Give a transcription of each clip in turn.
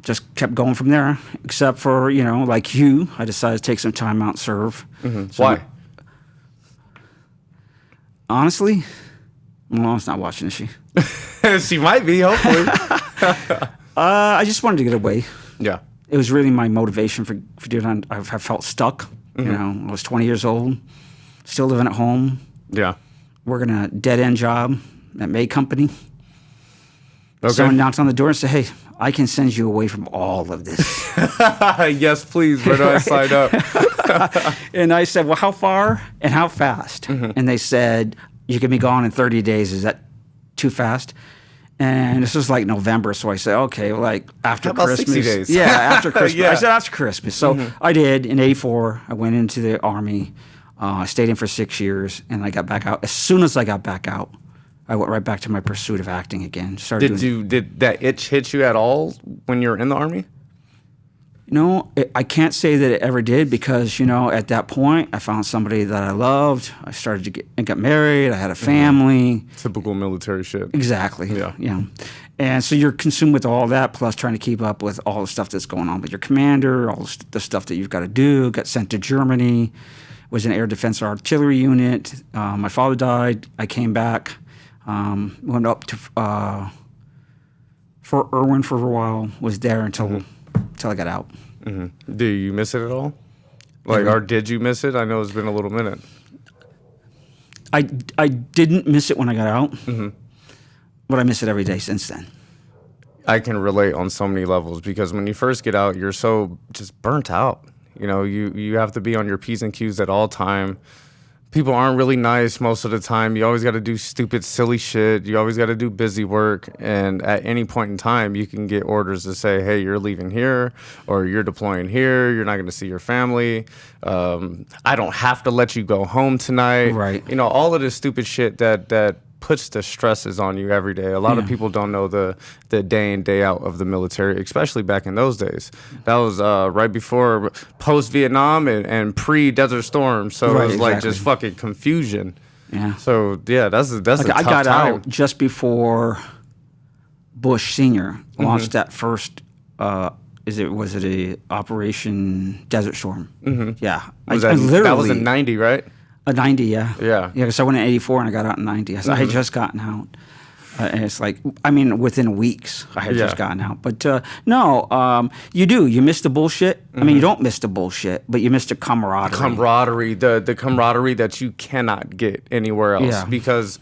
just kept going from there. Except for like you, I decided to take some time out and serve. Mm-hmm. So Why? Honestly, my mom's not watching, is she? She might be, hopefully. I just wanted to get away. Yeah. It was really my motivation for doing it. I felt stuck. Mm-hmm. I was 20 years old, still living at home. Yeah. Working a dead-end job at May Company. Okay. Someone knocked on the door and said, "Hey, I can send you away from all of this." Yes, please. Where do I sign up? And I said, "Well, how far and how fast?" Mm-hmm. And they said, "You can be gone in 30 days. Is that too fast?" And this was like November, so I said, "Okay, like after How about Christmas." 60 days? Yeah, after Christmas. Yeah. I said after Christmas. So I did. In '84, I went into the Army. I stayed in for 6 years, and I got back out. As soon as I got back out, I went right back to my pursuit of acting again. Did that itch hit you at all when you were in the Army? I can't say that it ever did because, at that point, I found somebody that I loved. I started to get married. I had a family. Typical military shit. Exactly. Yeah. And so you're consumed with all that, plus trying to keep up with all the stuff that's going on with your commander, all the stuff that you've got to do. Got sent to Germany, was in Air Defense Artillery Unit. My father died. I came back, went up to Fort Irwin for a while, was there until I got out. Mm-hmm. Do you miss it at all? Or did you miss it? I know it's been a little minute. I didn't miss it when I got out, but I miss it every day since then. I can relate on so many levels because when you first get out, you're so just burnt out. You have to be on your P's and Q's at all time. People aren't really nice most of the time. You always got to do stupid, silly shit. You always got to do busy work. And at any point in time, you can get orders to say, hey, you're leaving here or you're deploying here. You're not going to see your family. I don't have to let you go home tonight. Right. All of this stupid shit that puts the stresses on you every day. A lot of people don't know the day in, day out of the military, especially back in those days. That was right before post-Vietnam and pre-Desert Storm. So it was like just fucking confusion. Yeah. So, yeah, that's a tough I got time. out just before Bush Sr. launched that first, was it a Operation Desert Storm? Mm-hmm. Yeah. That was in 90, right? A 90, yeah. Yeah. Yeah, because I went in 84 and I got out in 90. I had just gotten out. And it's like, within weeks, I had just gotten out. But no, you do. You miss the bullshit. I mean, you don't miss the bullshit, but you miss the camaraderie. The camaraderie that you cannot get anywhere else. Yeah. Because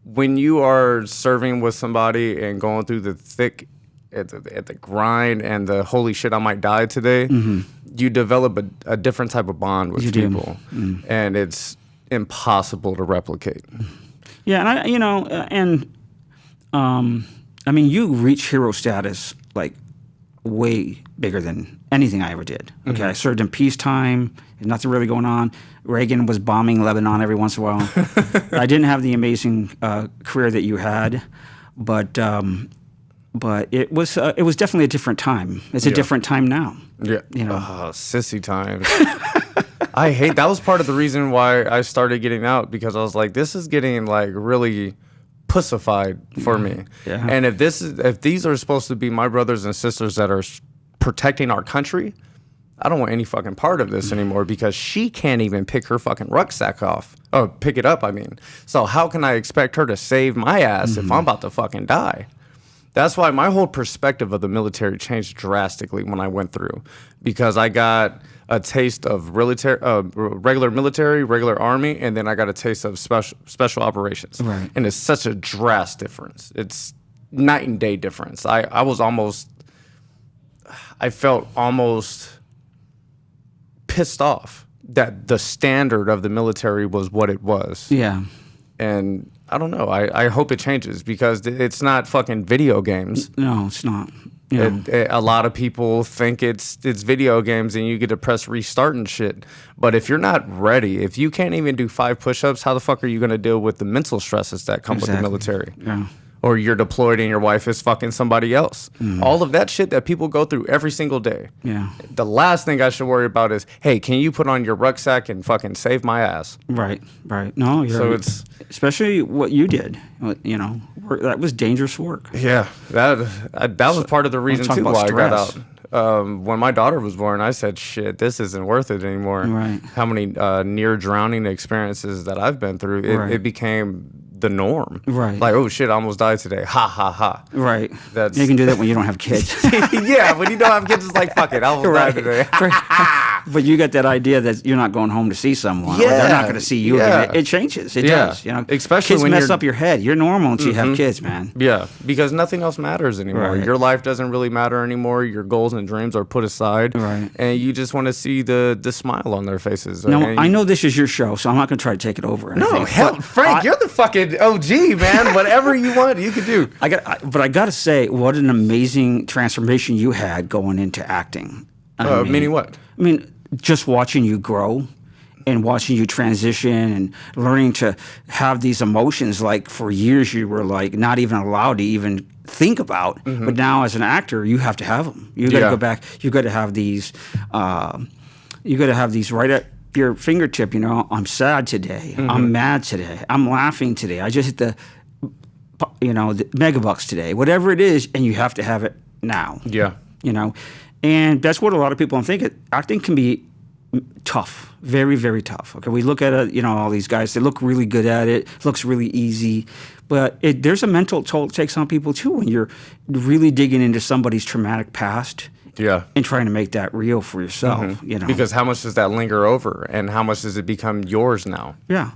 when you are serving with somebody and going through the thick at the grind and the holy shit, I might die today, you develop a different type of bond with people. And it's impossible to replicate. Yeah, and you reach hero status like way bigger than anything I ever did. Okay, I served in peacetime. There's nothing really going on. Reagan was bombing Lebanon every once in a while. I didn't have the amazing career that you had, but it was definitely a different time. It's a different time now. Yeah, sissy times. I hate that. Was part of the reason why I started getting out, because I was like, this is getting like really pussified for me. Yeah. And if these are supposed to be my brothers and sisters that are protecting our country, I don't want any fucking part of this anymore, because she can't even pick her fucking rucksack off. Oh, pick it up, I mean. So how can I expect her to save my ass if I'm about to fucking die? That's why my whole perspective of the military changed drastically when I went through, because I got a taste of regular military, regular army, and then I got a taste of special operations. Right. And it's such a drastic difference. It's night and day difference. I felt almost pissed off that the standard of the military was what it was. Yeah. And I don't know. I hope it changes, because it's not fucking video games. No, it's not. A lot of people think it's video games and you get to press restart and shit. But if you're not ready, if you can't even do 5 push-ups, how the fuck are you going to deal with the mental stresses that come with the military? Yeah. or you're deployed and your wife is fucking somebody else. All of that shit that people go through every single day. Yeah. The last thing I should worry about is, hey, can you put on your rucksack and fucking save my ass? Right. No, So it's especially what you did. You know, that was dangerous work. yeah, that was part of the reason talk too about why I got stress. out. When my daughter was born, I said, shit, this isn't worth it anymore. Right. How many near drowning experiences that I've been through, it became the norm. Right. Like, oh shit, I almost died today. Ha ha ha. Right. That's You can do that when you don't have kids. yeah, when you don't have kids, it's like, fuck it, I almost died today. But you got that idea that you're not going home to see someone, or they're not going to see you Yeah. again. It changes. It Yeah. does. You know, Especially kids when mess you're- up your head. You're normal until you have kids, man. Yeah, because nothing else matters anymore. Right. Your life doesn't really matter anymore. Your goals and dreams are put aside, Right. and you just want to see the smile on their faces. No, And I know this is your show, so I'm not going to try to take it over. Or No, anything, hell, but Frank, you're the fucking OG, man. Whatever you want, you can do. but I got to say, what an amazing transformation you had going into acting. Meaning what? I mean, just watching you grow and watching you transition and learning to have these emotions. Like for years, you were like not even allowed to even think about. But now, as an actor, you have to have them. You got to Yeah. go back. You got to have these. You got to have these right at your fingertip. You know, I'm sad today. I'm mad today. I'm laughing today. I just hit the megabucks today. Whatever it is, and you have to have it now. Yeah. You know, and that's what a lot of people don't think. Acting can be tough, very, very tough. Okay, we look at it, you know, all these guys, they look really good at it, looks really easy, but there's a mental toll it takes on people too when you're really digging into somebody's traumatic past. Yeah. And trying to make that real for yourself, you know. Because how much does that linger over, and how much does it become yours now? Yeah.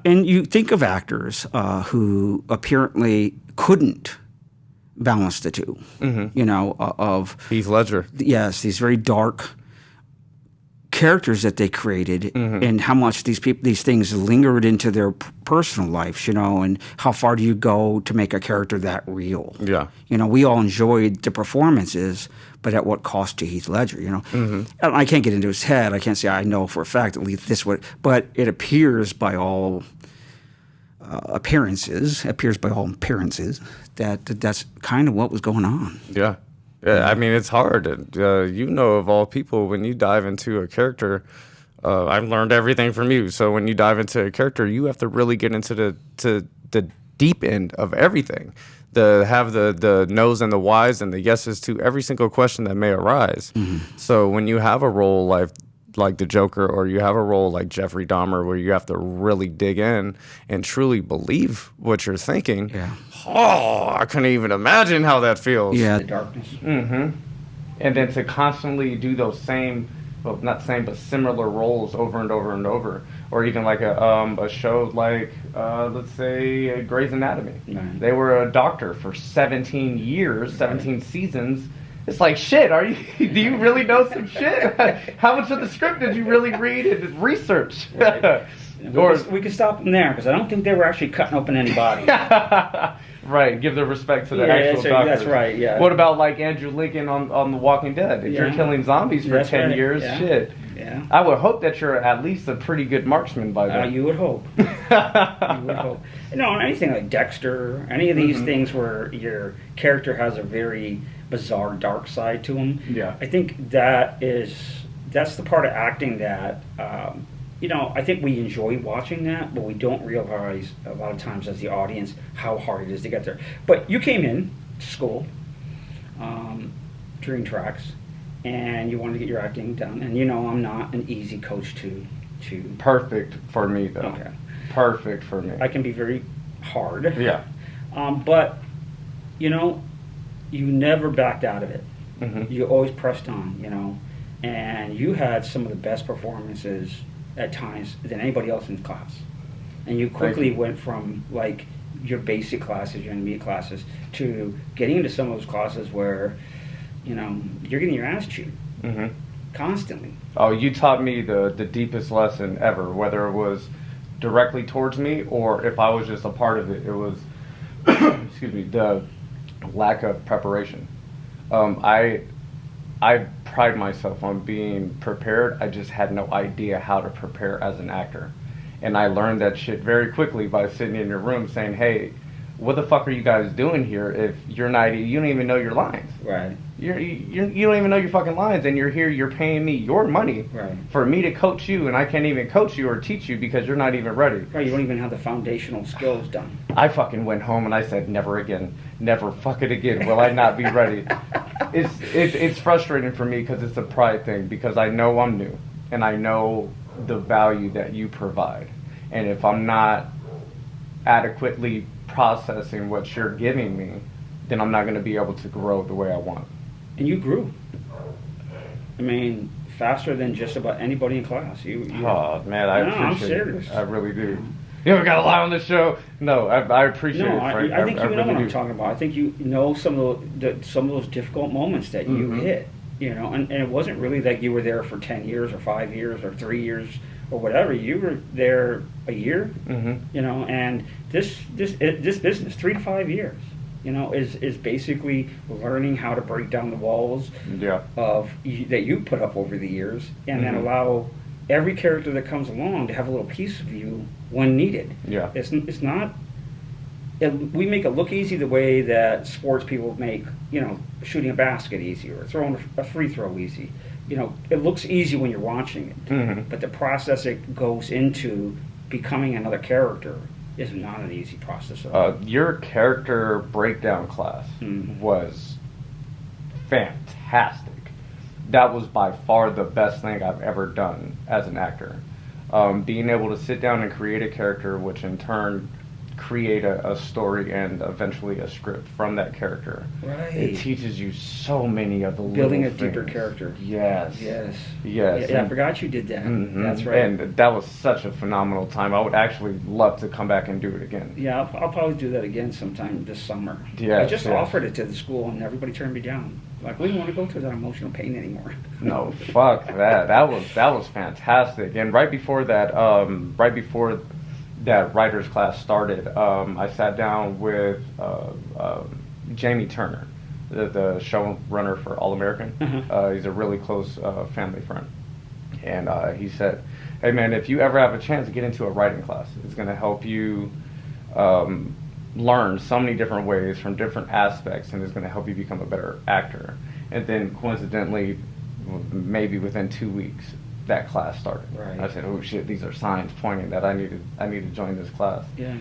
And you think of actors who apparently couldn't balance the two, you know, of Heath Ledger. yes, these very dark characters that they created, and how much these things lingered into their personal lives, you know, and how far do you go to make a character that real? Yeah. You know, we all enjoyed the performances, but at what cost to Heath Ledger, you know? And I can't get into his head. I can't say I know for a fact at least this would, but it appears by all appearances that that's kind of what was going on. Yeah. Yeah, I mean, it's hard. You know, of all people, when you dive into a character, I've learned everything from you. So when you dive into a character, you have to really get into the deep end of everything. Have the no's and the whys and the yeses to every single question that may arise. So when you have a role like the Joker, or you have a role like Jeffrey Dahmer, where you have to really dig in and truly believe what you're thinking. Yeah. Oh, I couldn't even imagine how that feels. Yeah. The darkness. And then to constantly do those same, well, not same, but similar roles over and over and over, or even like a show like, let's say, Grey's Anatomy. Right. They were a doctor for 17 years, 17 seasons. It's like, shit, do you really know some shit? How much of the script did you really read and research? We could stop them there, because I don't think they were actually cutting open any bodies. Right, give the respect to the Yeah, actual that's right, doctors. that's right, yeah. What about like Andrew Lincoln on The Walking Dead? If you're Yeah. killing zombies for That's 10 right, years, yeah. shit. Yeah. I would hope that you're at least a pretty good marksman by then. You would hope. You would hope. You know, anything like Dexter, any of these things where your character has a very bizarre dark side to him. Yeah. I think that's the part of acting that, you know, I think we enjoy watching that, but we don't realize a lot of times as the audience how hard it is to get there. But you came in to school, DreamTraxx, and you wanted to get your acting done. And you know, I'm not an easy coach to. Perfect for me, though. Okay. Perfect for me. I can be very hard. Yeah. But, you know, you never backed out of it. Mhm. You always pressed on, you know. And you had some of the best performances at times than anybody else in the class. And you quickly went from, like, your basic classes, your intermediate classes, to getting into some of those classes where, you know, you're getting your ass chewed Mm-hmm. constantly. Oh, you taught me the deepest lesson ever, whether it was directly towards me or if I was just a part of it. It was, excuse me, the lack of preparation. I pride myself on being prepared. I just had no idea how to prepare as an actor. And I learned that shit very quickly by sitting in your room saying, hey, what the fuck are you guys doing here if you don't even know your lines? Right. You don't even know your fucking lines, and you're here, you're paying me your money for me to coach you, and I can't even coach you or teach you because you're not even ready. Right, you don't even have the foundational skills done. I fucking went home and I said, never again. Never fucking again will I not be ready. It's frustrating for me because it's a pride thing, because I know I'm new, and I know the value that you provide. And if I'm not adequately processing what you're giving me, then I'm not going to be able to grow the way I want. And you grew. I mean, faster than just about anybody in class. Oh man, I appreciate I'm serious. it. I really do. You ever got a lie on this show? No, I appreciate it, Frank. I think you know what I'm talking about. I think you know some of those difficult moments that you hit. You know, and it wasn't really that you were there for 10 years or 5 years or 3 years or whatever. You were there a year. You know, and this business, 3 to 5 years. You know, is basically learning how to break down the walls that you put up over the years, and then allow every character that comes along to have a little piece of you when needed. Yeah, it's not. We make it look easy the way that sports people make, you know, shooting a basket easy or throwing a free throw easy. You know, it looks easy when you're watching it, but the process it goes into becoming another character is not an easy process at all. Your character breakdown class was fantastic. That was by far the best thing I've ever done as an actor. Being able to sit down and create a character, which in turn create a story and eventually a script from that character. Right. It teaches you so many of the building a little deeper things. character. Yes. Yeah, I forgot you did that. That's right. And that was such a phenomenal time. I would actually love to come back and do it again. Yeah, I'll probably do that again sometime this summer. Yes, I just offered it to the school and everybody turned me down. Like, we don't want to go through that emotional pain anymore. No, fuck that. That was fantastic. And right before that writer's class started, I sat down with Jamie Turner, the showrunner for All American. He's a really close family friend. And he said, hey man, if you ever have a chance to get into a writing class, it's going to help you learn so many different ways from different aspects, and it's going to help you become a better actor. And then coincidentally, maybe within 2 weeks, that class started. Right. I said, oh shit, these are signs pointing that I need to join this class. Yeah.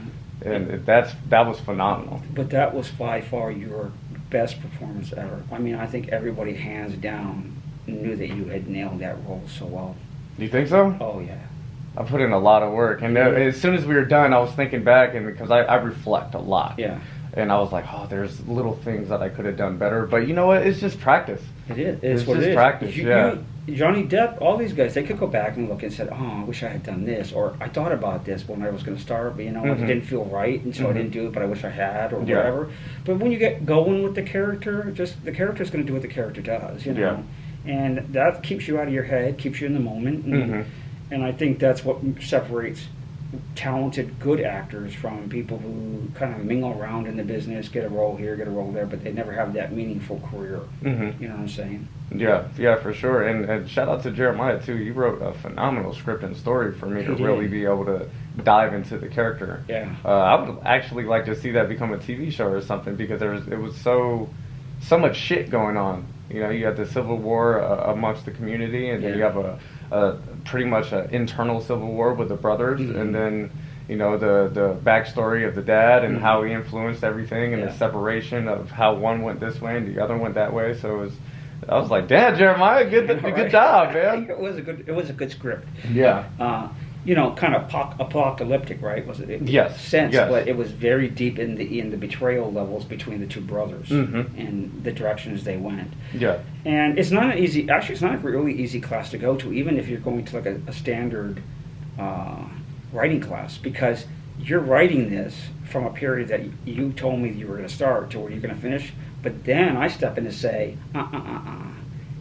And that was phenomenal. But that was by far your best performance ever. I mean, I think everybody hands down knew that you had nailed that role so well. Do you think so? Oh yeah. I put in a lot of work, and as soon as we were done, I was thinking back, and because I reflect a lot. Yeah. And I was like, oh, there's little things that I could have done better. But you know what? It's just practice. It is. It's what just it is. Practice. Johnny Depp, all these guys, they could go back and look and say, oh, I wish I had done this, or I thought about this when I was going to start, but you know, it didn't feel right, and so I didn't do it, but I wish I had, or whatever. But when you get going with the character, just the character's going to do what the character does, you know. And that keeps you out of your head, keeps you in the moment, and I think that's what separates talented, good actors from people who kind of mingle around in the business, get a role here, get a role there, but they never have that meaningful career. You know what I'm saying? Yeah, for sure. And shout out to Jeremiah too. You wrote a phenomenal script and story for me to really be able to dive into the character. Yeah. I would actually like to see that become a TV show or something, because it was so much shit going on. You know, you had the civil war amongst the community, and then you have a pretty much an internal civil war with the brothers, and then you know the backstory of the dad and how he influenced everything, and the separation of how one went this way and the other went that way. So I was like, damn, Jeremiah, good job, man. It was a good script. Yeah. You know, kind of apocalyptic, right? Was it? Yes. But it was very deep in the betrayal levels between the two brothers and the directions they went. Yeah. And it's not an easy. Actually, it's not a really easy class to go to, even if you're going to like a standard writing class, because you're writing this from a period that you told me you were going to start to where you're going to finish. But then I step in to say,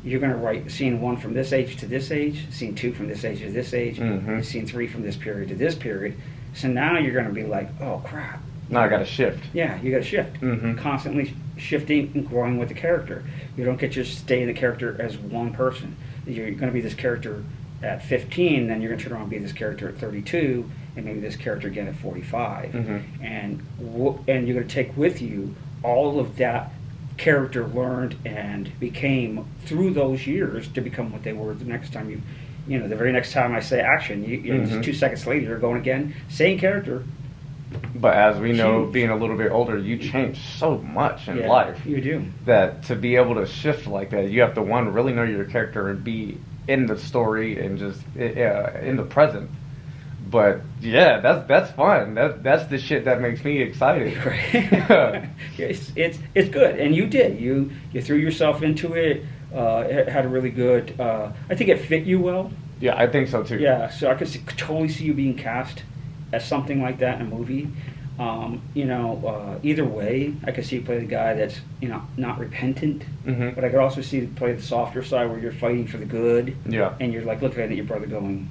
you're going to write scene 1 from this age to this age, scene 2 from this age to this age, scene 3 from this period to this period. So now you're going to be like, oh crap. Now I got to shift. Yeah, you got to shift. Constantly shifting and growing with the character. You don't get to stay in the character as one person. You're going to be this character at 15, then you're going to turn around and be this character at 32, and maybe this character again at 45, and you're going to take with you all of that character learned and became through those years to become what they were the next time the very next time I say action, just 2 seconds later you're going again, same character. But as we know, being a little bit older, you change so much in life. You do. That to be able to shift like that, you have to, one, really know your character and be in the story and just in the present. But yeah, that's fun. That's the shit that makes me excited. Right. it's good, and you did. You threw yourself into it. It had a really good. I think it fit you well. Yeah, I think so too. Yeah, so I could totally see you being cast as something like that in a movie. Either way, I could see you play the guy that's not repentant, but I could also see you play the softer side where you're fighting for the good. Yeah. And you're like looking at your brother going,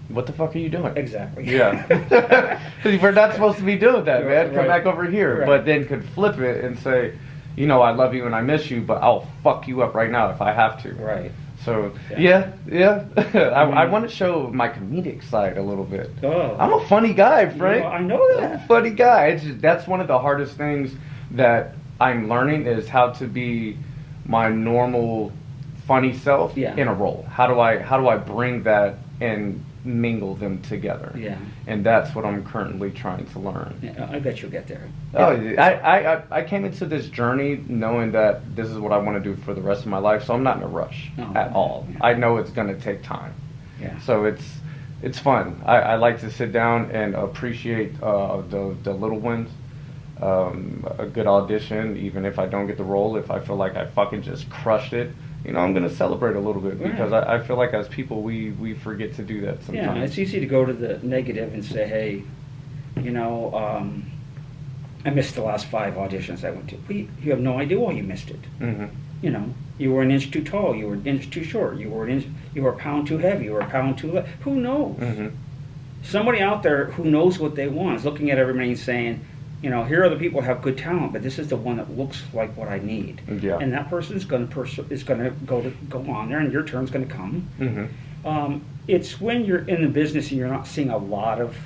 what the fuck are you doing? Exactly. Yeah. We're not supposed to be doing that, man. Come back over here. Right. But then could flip it and say, I love you and I miss you, but I'll fuck you up right now if I have to. Right. So, yeah. I want to show my comedic side a little bit. Oh. I'm a funny guy, Frank. I know that. I'm a funny guy. That's one of the hardest things that I'm learning is how to be my normal funny self in a role. How do I bring that and mingle them together? Yeah. And that's what I'm currently trying to learn. Yeah, I bet you'll get there. Oh, I came into this journey knowing that this is what I want to do for the rest of my life, so I'm not in a rush at all. Yeah. I know it's going to take time. Yeah. So it's fun. I like to sit down and appreciate the little wins. A good audition, even if I don't get the role, if I feel like I fucking just crushed it, I'm going to celebrate a little bit because I feel like as people we forget to do that sometimes. Yeah, it's easy to go to the negative and say, hey, I missed the last 5 auditions I went to. But you have no idea why you missed it. Mm-hmm. You were an inch too tall, you were an inch too short, you were a pound too heavy, you were a pound too light. Who knows? Mm-hmm. Somebody out there who knows what they want is looking at everybody and saying, here are the people who have good talent, but this is the one that looks like what I need. Yeah. And that person is going to go on there, and your turn's going to come. Mm-hmm. It's when you're in the business and you're not seeing a lot of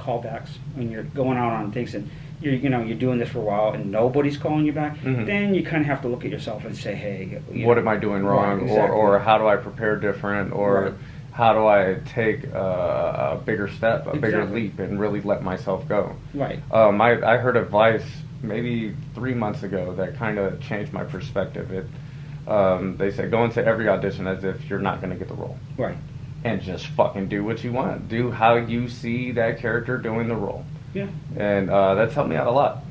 callbacks, when you're going out on things and you're doing this for a while and nobody's calling you back. Mm-hmm. Then you kind of have to look at yourself and say, hey, what am I doing wrong, exactly. or how do I prepare different, or how do I take a bigger step, a bigger leap, and really let myself go? Right. I heard advice maybe 3 months ago that kind of changed my perspective. They said go into every audition as if you're not going to get the role. Right. And just fucking do what you want. Do how you see that character doing the role. Yeah. And that's helped me out a lot.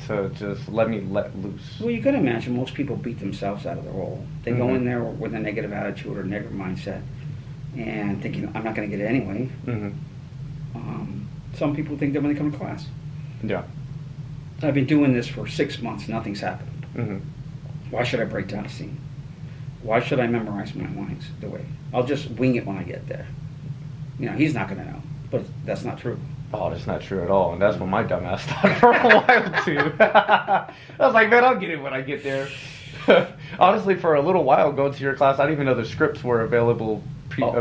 To just let loose. Well, you can imagine most people beat themselves out of the role. They go in there with a negative attitude or negative mindset, and thinking, I'm not going to get it anyway. Mm-hmm. Some people think they're going to come to class. Yeah. I've been doing this for 6 months. Nothing's happened. Mm-hmm. Why should I break down a scene? Why should I memorize my lines the way? I'll just wing it when I get there. He's not going to know. But that's not true. Oh, that's not true at all. And that's what my dumb ass thought for a while, too. I was like, man, I'll get it when I get there. Honestly, for a little while going to your class, I didn't even know the scripts were available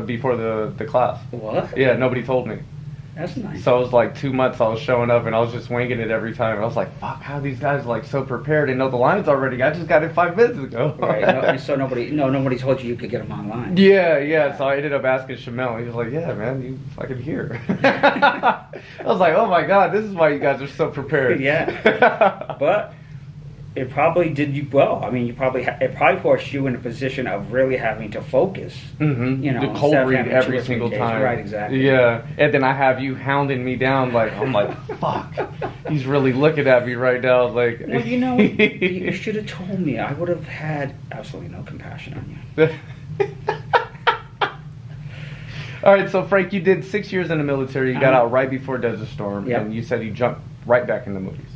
before the class. What? Yeah, nobody told me. That's nice. So it was like 2 months I was showing up and I was just winging it every time. And I was like, fuck, how are these guys so prepared and know the lines already? I just got it 5 minutes ago. Right. So nobody told you could get them online. Yeah. So I ended up asking Shamel. He was like, yeah, man, you fucking here. I was like, oh my God, this is why you guys are so prepared. Yeah. But it probably did you well. I mean, it probably forced you in a position of really having to focus. Mm-hmm. To cold read every single time. Right, exactly. Yeah, and then I have you hounding me down. I'm like, fuck. He's really looking at me right now. Like, well, you should have told me. I would have had absolutely no compassion on you. All right, so Frank, you did 6 years in the military. You got out right before Desert Storm, and you said you jumped right back in the movies.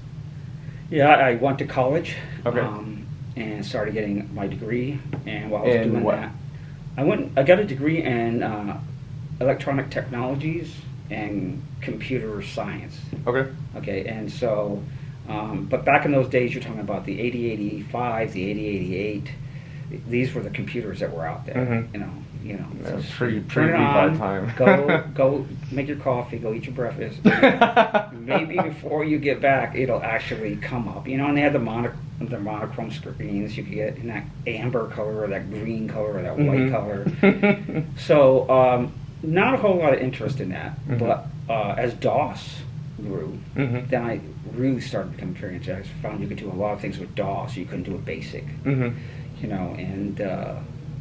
Yeah, I went to college, okay. And started getting my degree. And while I was doing that, I got a degree in electronic technologies and computer science. Okay. Okay, and so, but back in those days, you're talking about the 8085, the 8088. these were the computers that were out there. Yeah, So pretty turn it bad on. time. Go make your coffee. Go eat your breakfast. Maybe before you get back, it'll actually come up. And they had the monochrome screens. You could get in that amber color, or that green color, or that white color. So not a whole lot of interest in that. But as DOS grew, then I really started becoming very interested. I found you could do a lot of things with DOS. You couldn't do it basic. And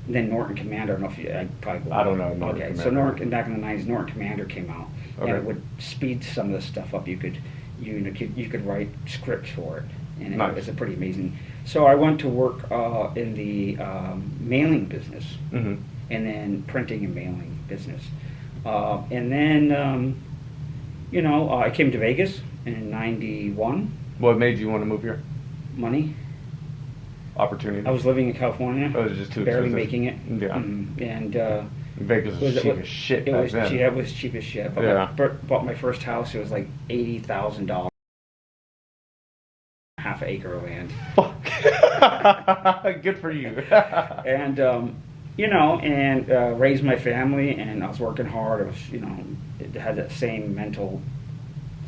then Norton Commander. I don't know if I don't know. Norton okay, Commander. so Norton back in the 90s, Norton Commander came out, and it would speed some of the stuff up. You could write scripts for it, and it was a pretty amazing. So I went to work in the mailing business, and then printing and mailing business, and then I came to Vegas in '91. What made you want to move here? Money. Opportunity. I was living in California. Oh, it was just too barely expensive. making it. Yeah. And Vegas was cheap as shit back then. Yeah, it was cheap as shit. But Yeah. I bought my first house. It was like $80,000, half an acre of land. Good for you. And raised my family, and I was working hard. I was, it had that same mental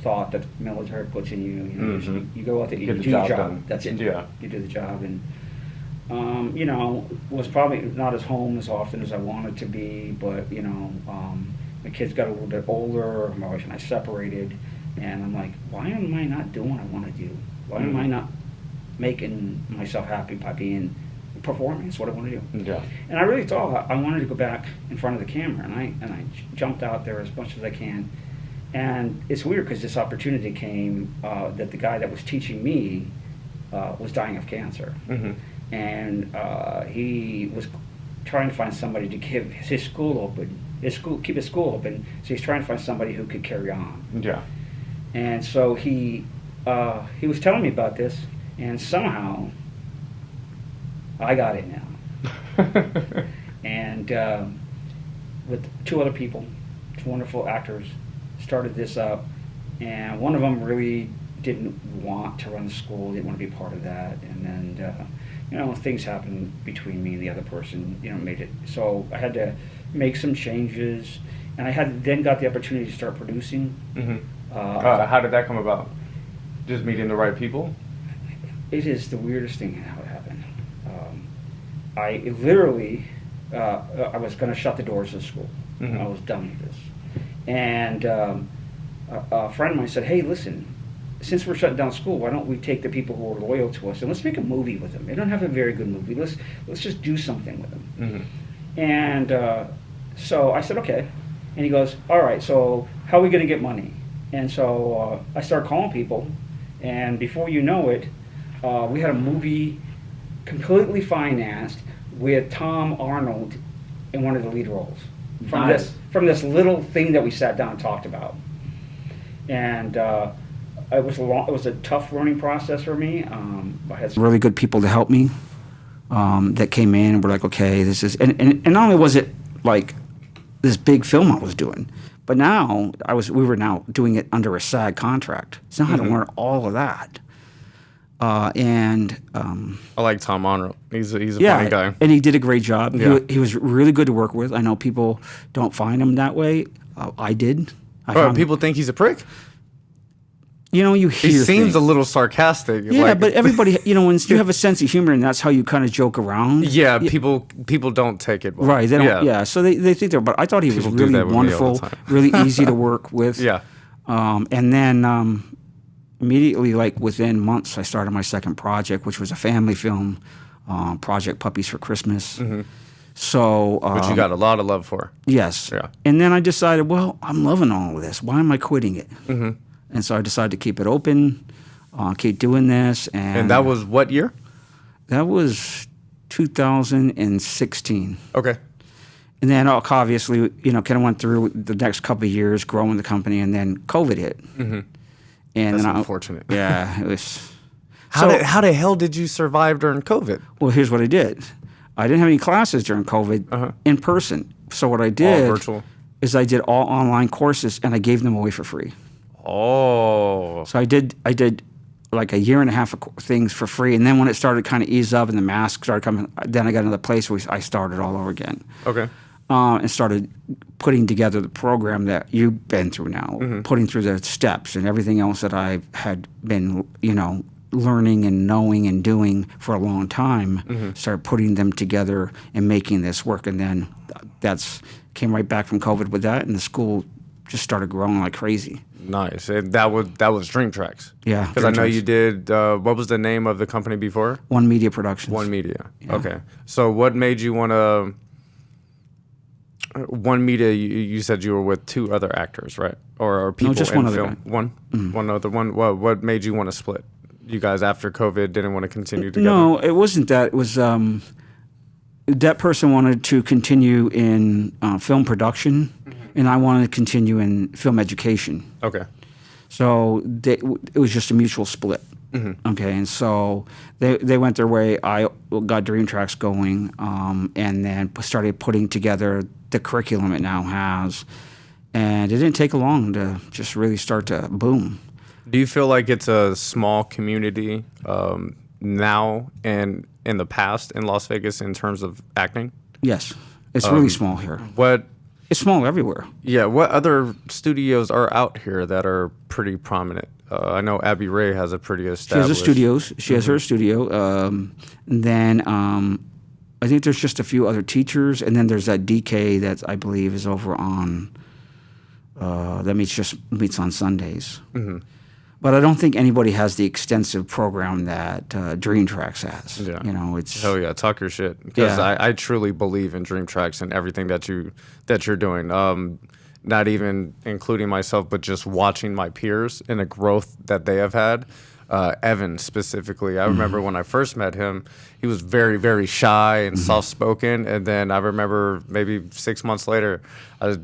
thought that the military puts in you. You go out there, you do your job. Done. That's it. Yeah. You do the job, and was probably not as home as often as I wanted to be, but my kids got a little bit older. My wife and I separated, and I'm like, why am I not doing what I want to do? Why am I not making myself happy by performing? It's what I want to do. Yeah. And I really thought I wanted to go back in front of the camera, and I jumped out there as much as I can. And it's weird because this opportunity came that the guy that was teaching me was dying of cancer, and he was trying to find somebody to keep his school open. Keep his school open. So he's trying to find somebody who could carry on. Yeah. And so he was telling me about this, and somehow I got it now. And with two other people, two wonderful actors, started this up, and one of them really didn't want to run the school, didn't want to be part of that, and then things happened between me and the other person, made it so I had to make some changes, and I had then got the opportunity to start producing. How did that come about? Just meeting the right people? It is the weirdest thing how it happened. I literally I was going to shut the doors of the school. I was done with this. And a friend of mine said, hey, listen, since we're shutting down school, why don't we take the people who are loyal to us and let's make a movie with them. They don't have a very good movie. Let's just do something with them. And so I said, okay. And he goes, all right, so how are we going to get money? And so I started calling people, and before you know it, we had a movie completely financed with Tom Arnold in one of the lead roles. From this little thing that we sat down and talked about, and it was a tough learning process for me. I had some really good people to help me that came in and were like, okay, this is and not only was it like this big film I was doing, but now we were now doing it under a SAG contract, so now I had to learn all of that. I like Tom Arnold. He's a funny guy. And he did a great job. Yeah. He was really good to work with. I know people don't find him that way. I did. People think he's a prick? You hear He seems things. a little sarcastic. Yeah, but everybody, when you have a sense of humor, and that's how you kind of joke around. Yeah, people don't take it well. Right. They don't. Yeah. So they think they're. But I thought he was People do really that with me all the wonderful, time. really easy to work with. Yeah. And then immediately, like within months, I started my second project, which was a family film, Project Puppies for Christmas. So, Which you got a lot of love for. Yes. Yeah. And then I decided, well, I'm loving all of this. Why am I quitting it? And so I decided to keep it open, keep doing this. And that was what year? That was 2016. Okay. And then obviously, kind of went through the next couple of years growing the company, and then COVID hit. And That's then unfortunate. Yeah, it was. How the hell did you survive during COVID? Well, here's what I did. I didn't have any classes during COVID in person. So what I did virtual. is I did all online courses, and I gave them away for free. Oh. So I did like a year and a half of things for free. And then when it started kind of ease up and the masks started coming, then I got another place where I started all over again. Okay. And started putting together the program that you've been through now, putting through the steps and everything else that I had been, learning and knowing and doing for a long time. Started putting them together and making this work. And then came right back from COVID with that, and the school just started growing like crazy. Nice. And that was DreamTraxx. Yeah. Because I know you did, what was the name of the company before? One Media Productions. One Media. Yeah. Okay. So what made you want to, One Media, you said you were with 2 other actors, right? Or people just in one other film? guy. One? One other one? What made you want to split? You guys, after COVID, didn't want to continue together? No, it wasn't that. It was that person wanted to continue in film production, and I wanted to continue in film education. Okay. So it was just a mutual split. Okay, and so they went their way. I got DreamTraxx going, and then started putting together the curriculum it now has. And it didn't take long to just really start to boom. Do you feel like it's a small community now and in the past in Las Vegas in terms of acting? Yes, it's really small here. It's small everywhere. Yeah, what other studios are out here that are pretty prominent? I know Abby Ray has a pretty established... She has her studio. And then I think there's just a few other teachers. And then there's that DK that I believe is over on... that meets on Sundays. But I don't think anybody has the extensive program that DreamTraxx has. Yeah. It's... Hell yeah, talk your shit. Because Yeah. I truly believe in DreamTraxx and everything that you're doing. Not even including myself, but just watching my peers and the growth that they have had. Evan specifically, I remember when I first met him, he was very, very shy and soft-spoken. And then I remember maybe 6 months later, I was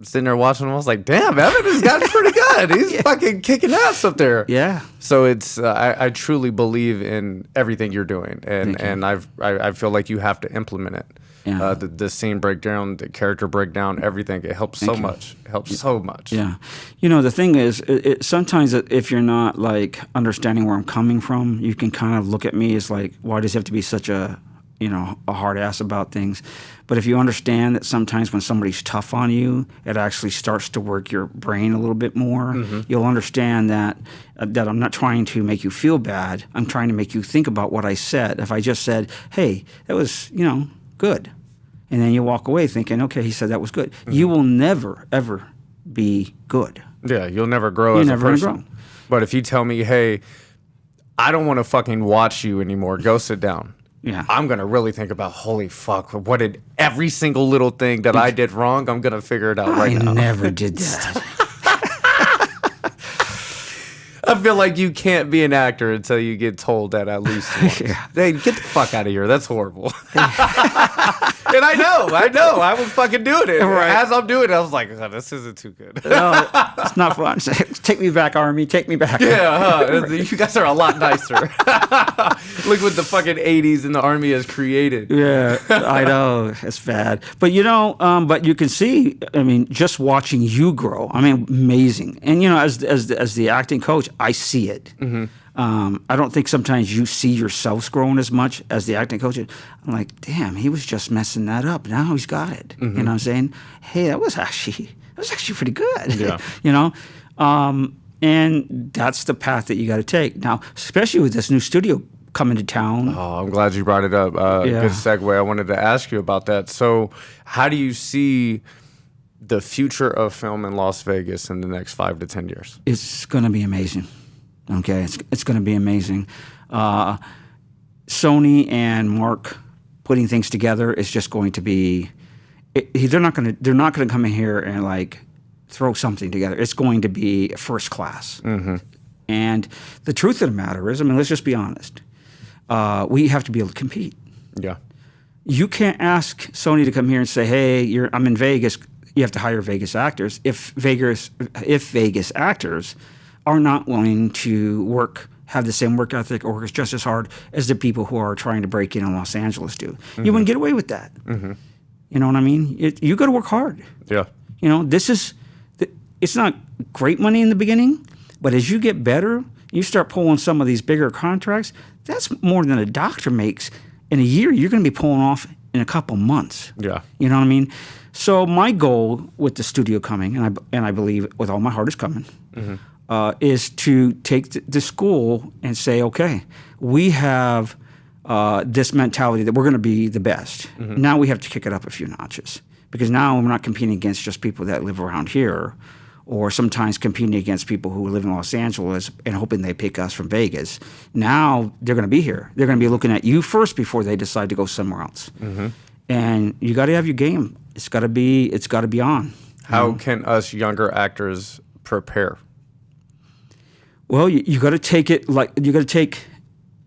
sitting there watching him. I was like, damn, Evan has gotten pretty good. He's fucking kicking ass up there. Yeah. So it's I truly believe in everything you're doing, and I feel like you have to implement it. Yeah. The scene breakdown, the character breakdown, everything. It helps so much. It helps so much. Yeah. The thing is, sometimes if you're not like understanding where I'm coming from, you can kind of look at me as like, why does he have to be such a hard ass about things? But if you understand that sometimes when somebody's tough on you, it actually starts to work your brain a little bit more. You'll understand that I'm not trying to make you feel bad. I'm trying to make you think about what I said. If I just said, hey, that was, good. And then you walk away thinking, okay, he said that was good. You will never, ever be good. Yeah, you'll never grow as a person. But if you tell me, hey, I don't want to fucking watch you anymore, go sit down. Yeah. I'm going to really think about, holy fuck, what did every single little thing that I did wrong, I'm going to figure it out right now. I never did that. I feel like you can't be an actor until you get told that at least once. Hey, get the fuck out of here. That's horrible. And I know. I was fucking doing it. Right. As I'm doing it, I was like, oh, this isn't too good. No, it's not fun. Take me back, Army. Take me back. Yeah, you guys are a lot nicer. Look what the fucking 80s and the Army has created. Yeah, I know. It's bad. But, but you can see, just watching you grow, amazing. And, as the acting coach, I see it. I don't think sometimes you see yourselves growing as much as the acting coach. I'm like, damn, he was just messing that up. Now he's got it. You know what I'm saying? Hey, that was actually pretty good. Yeah. And that's the path that you got to take. Now, especially with this new studio coming to town. Oh, I'm glad you brought it up. Good segue. I wanted to ask you about that. So how do you see the future of film in Las Vegas in the next 5 to 10 years? It's going to be amazing. Okay, it's going to be amazing. Sony and Mark putting things together is just going to be. They're not going to come in here and like throw something together. It's going to be first class. And the truth of the matter is, let's just be honest. We have to be able to compete. Yeah. You can't ask Sony to come here and say, "Hey, I'm in Vegas. You have to hire Vegas actors." If Vegas actors are not willing to have the same work ethic or work just as hard as the people who are trying to break in Los Angeles do. You wouldn't get away with that. You know what I mean? You got to work hard. Yeah. It's not great money in the beginning, but as you get better, you start pulling some of these bigger contracts, that's more than a doctor makes in a year. You're going to be pulling off in a couple months. Yeah. You know what I mean? So my goal with the studio coming, and I believe with all my heart is coming, is to take the school and say, okay, we have this mentality that we're going to be the best. Now we have to kick it up a few notches, because now we're not competing against just people that live around here, or sometimes competing against people who live in Los Angeles and hoping they pick us from Vegas. Now they're going to be here. They're going to be looking at you first before they decide to go somewhere else. And you got to have your game. It's got to be on. How can us younger actors prepare? Well, you got to take it you got to take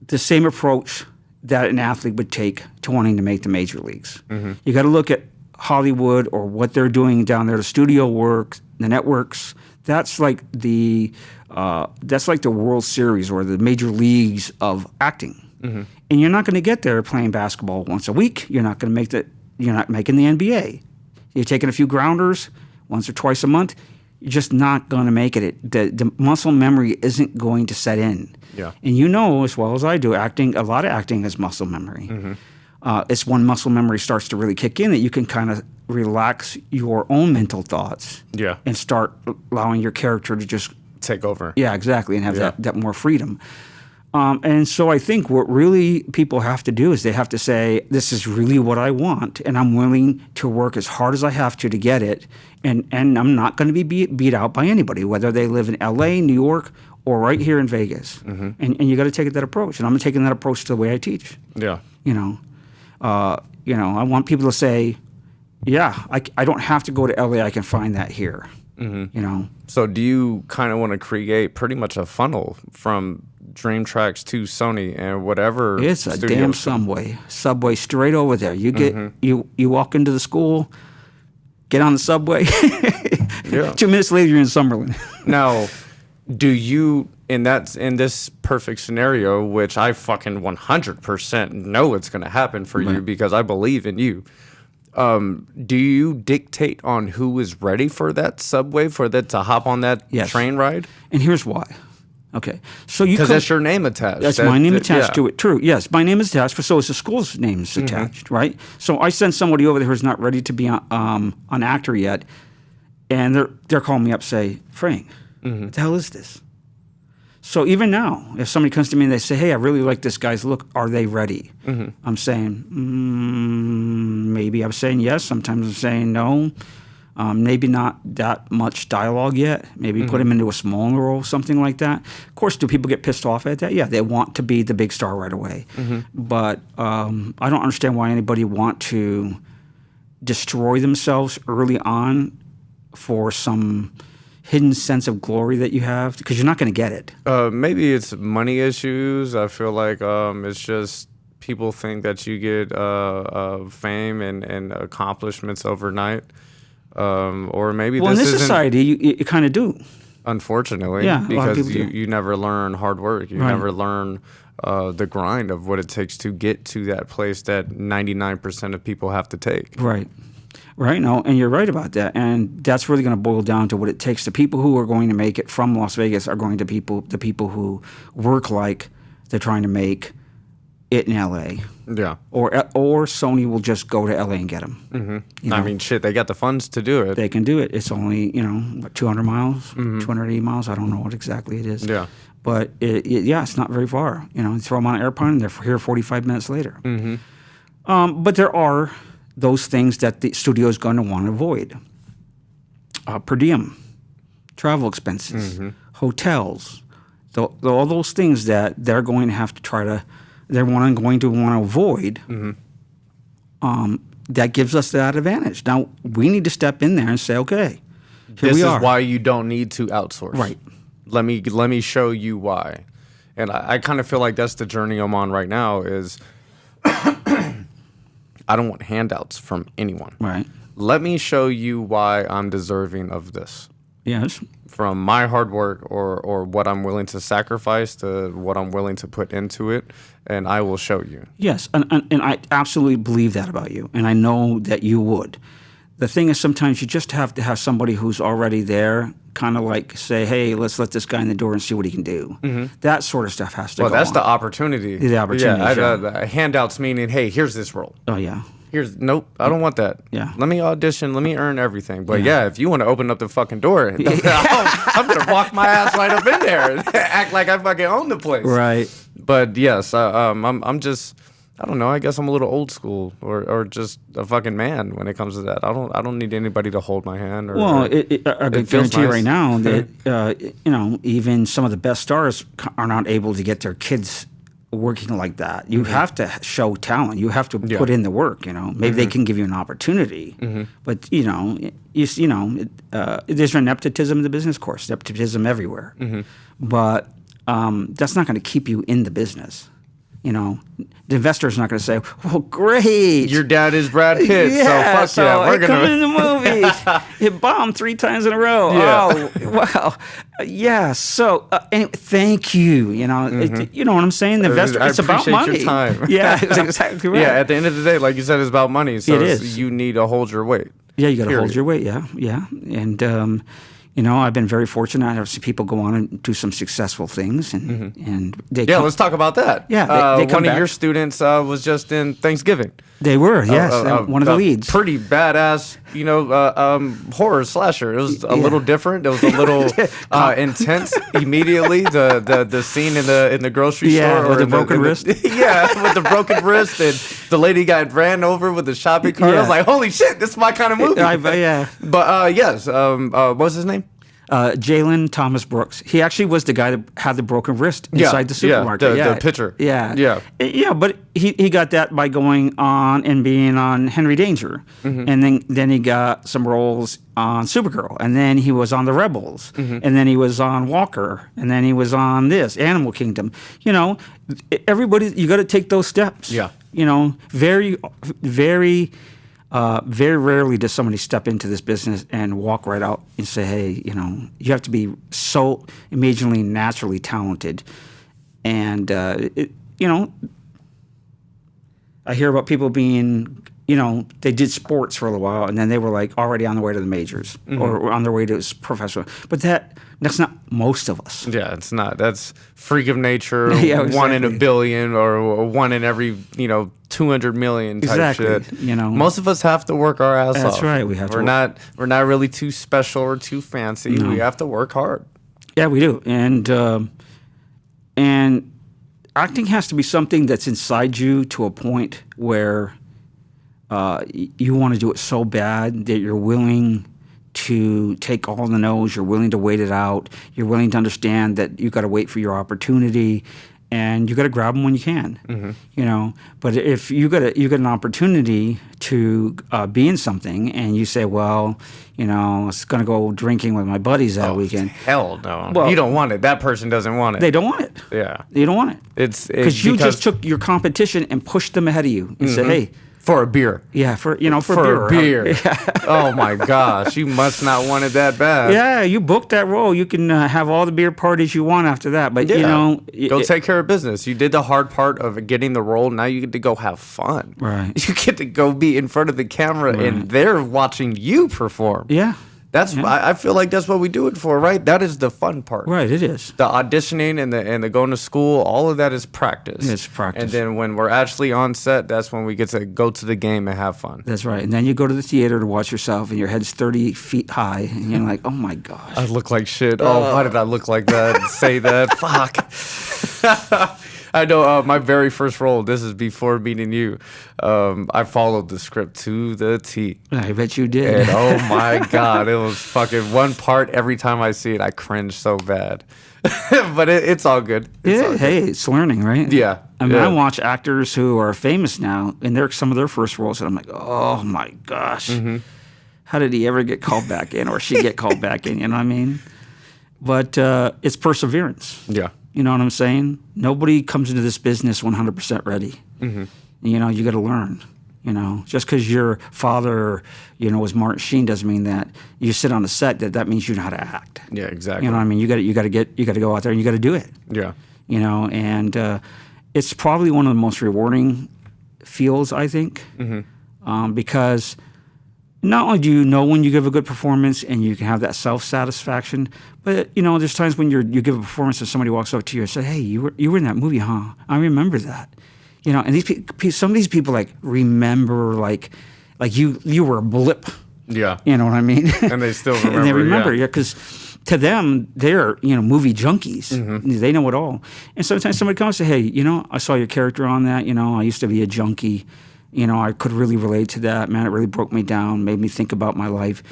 the same approach that an athlete would take to wanting to make the major leagues. You got to look at Hollywood or what they're doing down there, the studio work, the networks. That's like the World Series or the major leagues of acting. And you're not going to get there playing basketball once a week. You're not going to make You're not making the NBA. You're taking a few grounders once or twice a month. You're just not going to make it. The muscle memory isn't going to set in. Yeah. And you know as well as I do, a lot of acting is muscle memory. It's when muscle memory starts to really kick in that you can kind of relax your own mental thoughts. Yeah. And start allowing your character to just take over. Yeah, exactly, and have that more freedom. And so I think what really people have to do is they have to say, this is really what I want, and I'm willing to work as hard as I have to get it, and I'm not going to be beat out by anybody, whether they live in L.A., New York, or right here in Vegas. And you got to take that approach, and I'm taking that approach to the way I teach. Yeah. I want people to say, yeah, I don't have to go to L.A., I can find that here. So do you kind of want to create pretty much a funnel from DreamTraxx to Sony and whatever? It's a damn subway straight over there. You get you walk into the school, get on the subway. 2 minutes later, you're in Summerlin. Now, do you in this perfect scenario, which I fucking 100% know it's going to happen for you because I believe in you? Do you dictate on who is ready for that subway, for that to hop on that train ride? And here's why. Okay, so because that's your name attached. That's my name attached to it. True. Yes, my name is attached, but so is the school's name is attached, right? So I send somebody over there who's not ready to be an actor yet, and they're calling me up, say, Frank, what the hell is this? So even now, if somebody comes to me and they say, hey, I really like this guy's look, are they ready? I'm saying, maybe. I'm saying yes. Sometimes I'm saying no. Maybe not that much dialogue yet. Maybe put him into a smaller role, something like that. Of course, do people get pissed off at that? Yeah, they want to be the big star right away. But I don't understand why anybody want to destroy themselves early on for some hidden sense of glory that you have, because you're not going to get it. Maybe it's money issues. I feel like it's just people think that you get fame and accomplishments overnight. Or maybe in this society, you kind of do. Unfortunately, because you never learn hard work. You never learn the grind of what it takes to get to that place that 99% of people have to take. Right. No, and you're right about that. And that's really going to boil down to what it takes. The people who are going to make it from Las Vegas are going to the people who work like they're trying to make it in L.A. Yeah. Or Sony will just go to L.A. and get them. I mean, shit, they got the funds to do it. They can do it. It's only, 200 miles, 280 miles. I don't know what exactly it is. Yeah. But, it's not very far. You throw them on an airplane, and they're here 45 minutes later. But there are those things that the studio is going to want to avoid. Per diem, travel expenses, hotels, all those things that they're going to have to try to, they're going to want to avoid. That gives us that advantage. Now, we need to step in there and say, okay, here we are. This is why you don't need to outsource. Right. Let me show you why. And I kind of feel like that's the journey I'm on right now is I don't want handouts from anyone. Right. Let me show you why I'm deserving of this. Yes. From my hard work or what I'm willing to sacrifice to what I'm willing to put into it, and I will show you. Yes, and I absolutely believe that about you, and I know that you would. the thing is sometimes you just have to have somebody who's already there, kind of like say, hey, let's let this guy in the door and see what he can do. That sort of stuff has to go on. Well, that's the opportunity. The opportunity, handouts meaning, hey, here's this role. Oh, yeah. Nope, I don't want that. Yeah. Let me audition. Let me earn everything. But if you want to open up the fucking door, I'm going to walk my ass right up in there and act like I fucking own the place. Right. But yes, I'm just, I don't know. I guess I'm a little old school or just a fucking man when it comes to that. I don't need anybody to hold my hand. I can guarantee you right now that, even some of the best stars are not able to get their kids working like that. You have to show talent. You have to put in the work. Maybe they can give you an opportunity, but there's a nepotism in the business course. Nepotism everywhere, but that's not going to keep you in the business. The investor's not going to say, "Well, great, your dad is Brad Pitt, we're coming in the movies. It bombed 3 times in a row. Yeah. Oh, wow, yeah. So, anyway, thank you. You know what I'm saying? The investor, it's about money. Your time. Yeah, that's exactly right. Yeah, at the end of the day, like you said, it's about money. So it is. You need to hold your weight. Yeah, you got to hold your weight. Yeah, and. I've been very fortunate. I've seen people go on and do some successful things, and they let's talk about that. Yeah, they come one back. of your students was just in Thanksgiving. They were, yes, one of the leads. Pretty badass, horror slasher. It was a little different. It was a little intense. Immediately, the scene in the grocery store with the broken wrist. With the broken wrist, and the lady got ran over with the shopping cart. I was like, holy shit, this is my kind of movie. But yes, what's his name? Jalen Thomas Brooks. He actually was the guy that had the broken wrist inside the supermarket. The pitcher. Yeah. But he got that by going on and being on Henry Danger. And then he got some roles on Supergirl. And then he was on The Rebels. And then he was on Walker. And then he was on Animal Kingdom. Everybody, you got to take those steps. Yeah. Very, very... very rarely does somebody step into this business and walk right out and say, hey, you have to be so amazingly naturally talented. And, I hear about people being, they did sports for a little while and then they were like already on the way to the majors or on their way to professional. But that's not most of us. Yeah, it's not. That's freak of nature, exactly. 1 in a billion or 1 in every, 200 million type shit. Most of us have to work our ass off. That's right. We have to. We're not really too special or too fancy. No. We have to work hard. Yeah, we do. And acting has to be something that's inside you to a point where you want to do it so bad that you're willing to take all the no's, you're willing to wait it out, you're willing to understand that you got to wait for your opportunity, and you got to grab them when you can. But if you got an opportunity to be in something, and you say, well, I was going to go drinking with my buddies that weekend. Hell no. Well, you don't want it. That person doesn't want it. They don't want it. Yeah. They don't want it. It's because you just took your competition and pushed them ahead of you and said, hey. For a beer. Yeah, for a beer. Oh my gosh, you must not want it that bad. Yeah, you booked that role. You can have all the beer parties you want after that. But go take care of business. You did the hard part of getting the role. Now you get to go have fun. Right. You get to go be in front of the camera and they're watching you perform. Yeah. I feel like that's what we do it for, right? That is the fun part. Right, it is. The auditioning and the going to school, all of that is practice. It's practice. And then when we're actually on set, that's when we get to go to the game and have fun. That's right. And then you go to the theater to watch yourself, and your head's 30 feet high, and you're like, oh my gosh. I look like shit. Oh, why did I look like that? Say that. Fuck. I know my very first role, this is before meeting you, I followed the script to the T. I bet you did. And oh my God, it was fucking one part. Every time I see it, I cringe so bad. But it's all good. It's learning, right? Yeah. I mean, I watch actors who are famous now, and they're some of their first roles, and I'm like, oh my gosh. How did he ever get called back in, or she get called back in, you know what I mean? But it's perseverance. Yeah. You know what I'm saying? Nobody comes into this business 100% ready. You got to learn. Just because your father, was Martin Sheen doesn't mean that you sit on a set that means you know how to act. Yeah, exactly. You know what I mean? You got to go out there and you got to do it. Yeah. And it's probably one of the most rewarding fields, I think, because not only do you know when you give a good performance and you can have that self-satisfaction, but there's times when you give a performance and somebody walks up to you and says, "Hey, you were in that movie, huh? I remember that." And some of these people like remember like you were a blip. Yeah. You know what I mean? And they still remember. And they remember, because to them, they're movie junkies. Mm-hmm. They know it all. And sometimes somebody comes and say, "Hey, I saw your character on that. I used to be a junkie. I could really relate to that. Man, it really broke me down, made me think about my life."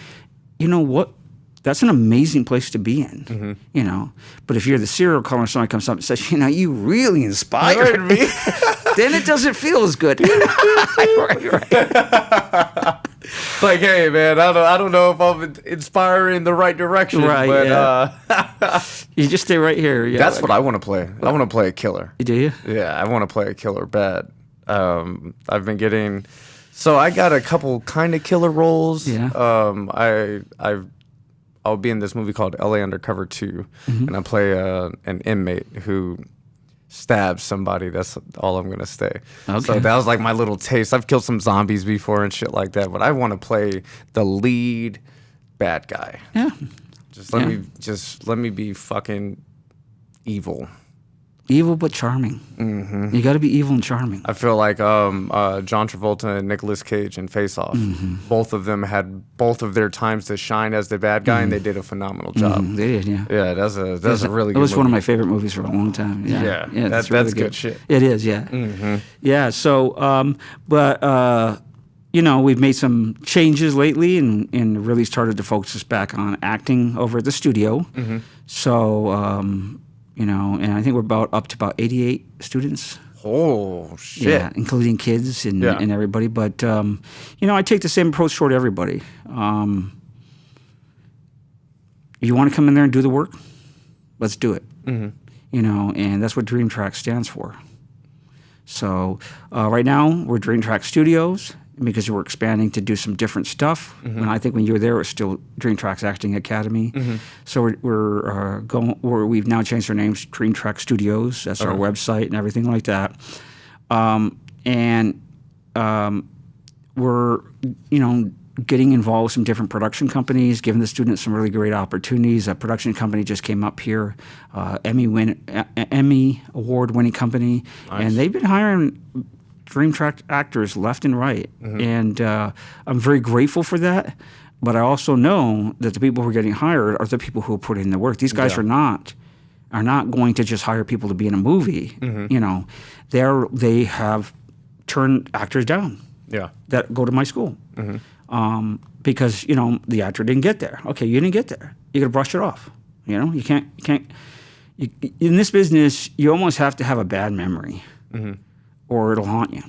You know what? That's an amazing place to be in. Mm-hmm. But if you're the serial killer and somebody comes up and says, "You really inspired me," then it doesn't feel as good. Right. Like, hey, man, I don't know if I'm inspiring the right direction. Right, but yeah. You just stay right here. Yeah, that's what I want to play. I want to play a killer. Do you? Yeah, I want to play a killer bad. I've been getting... So I got a couple kind of killer roles. Yeah. I'll be in this movie called LA Undercover 2, and I play an inmate who stabs somebody. That's all I'm gonna say. Okay. So that was like my little taste. I've killed some zombies before and shit like that, but I want to play the lead bad guy. Yeah. Let me be fucking evil. Evil but charming. Mm-hmm. You got to be evil and charming. I feel like John Travolta and Nicolas Cage in Face Off. Both of them had both of their times to shine as the bad guy, and they did a phenomenal job. They did, yeah. Yeah, that's a really good It was movie. one of my favorite movies for a long time. Yeah, that's really good shit. It is, yeah. Yeah, so, we've made some changes lately and really started to focus back on acting over at the studio. So, and I think we're up to about 88 students. Oh, shit. Yeah, including kids and everybody. But, I take the same approach toward everybody. You want to come in there and do the work? Let's do it. And that's what DreamTraxx stands for. So right now, we're DreamTraxx Studios, because we're expanding to do some different stuff. And I think when you were there, it was still DreamTraxx Acting Academy. So we've now changed our names to DreamTraxx Studios. That's our website and everything like that. We're getting involved with some different production companies, giving the students some really great opportunities. A production company just came up here, Emmy award-winning company, and they've been hiring DreamTraxx actors left and right. And I'm very grateful for that. But I also know that the people who are getting hired are the people who put in the work. These guys are not going to just hire people to be in a movie. They have turned actors down. Yeah. That go to my school. Because the actor didn't get there. Okay, you didn't get there. You got to brush it off. You can't. In this business, you almost have to have a bad memory, or it'll haunt you.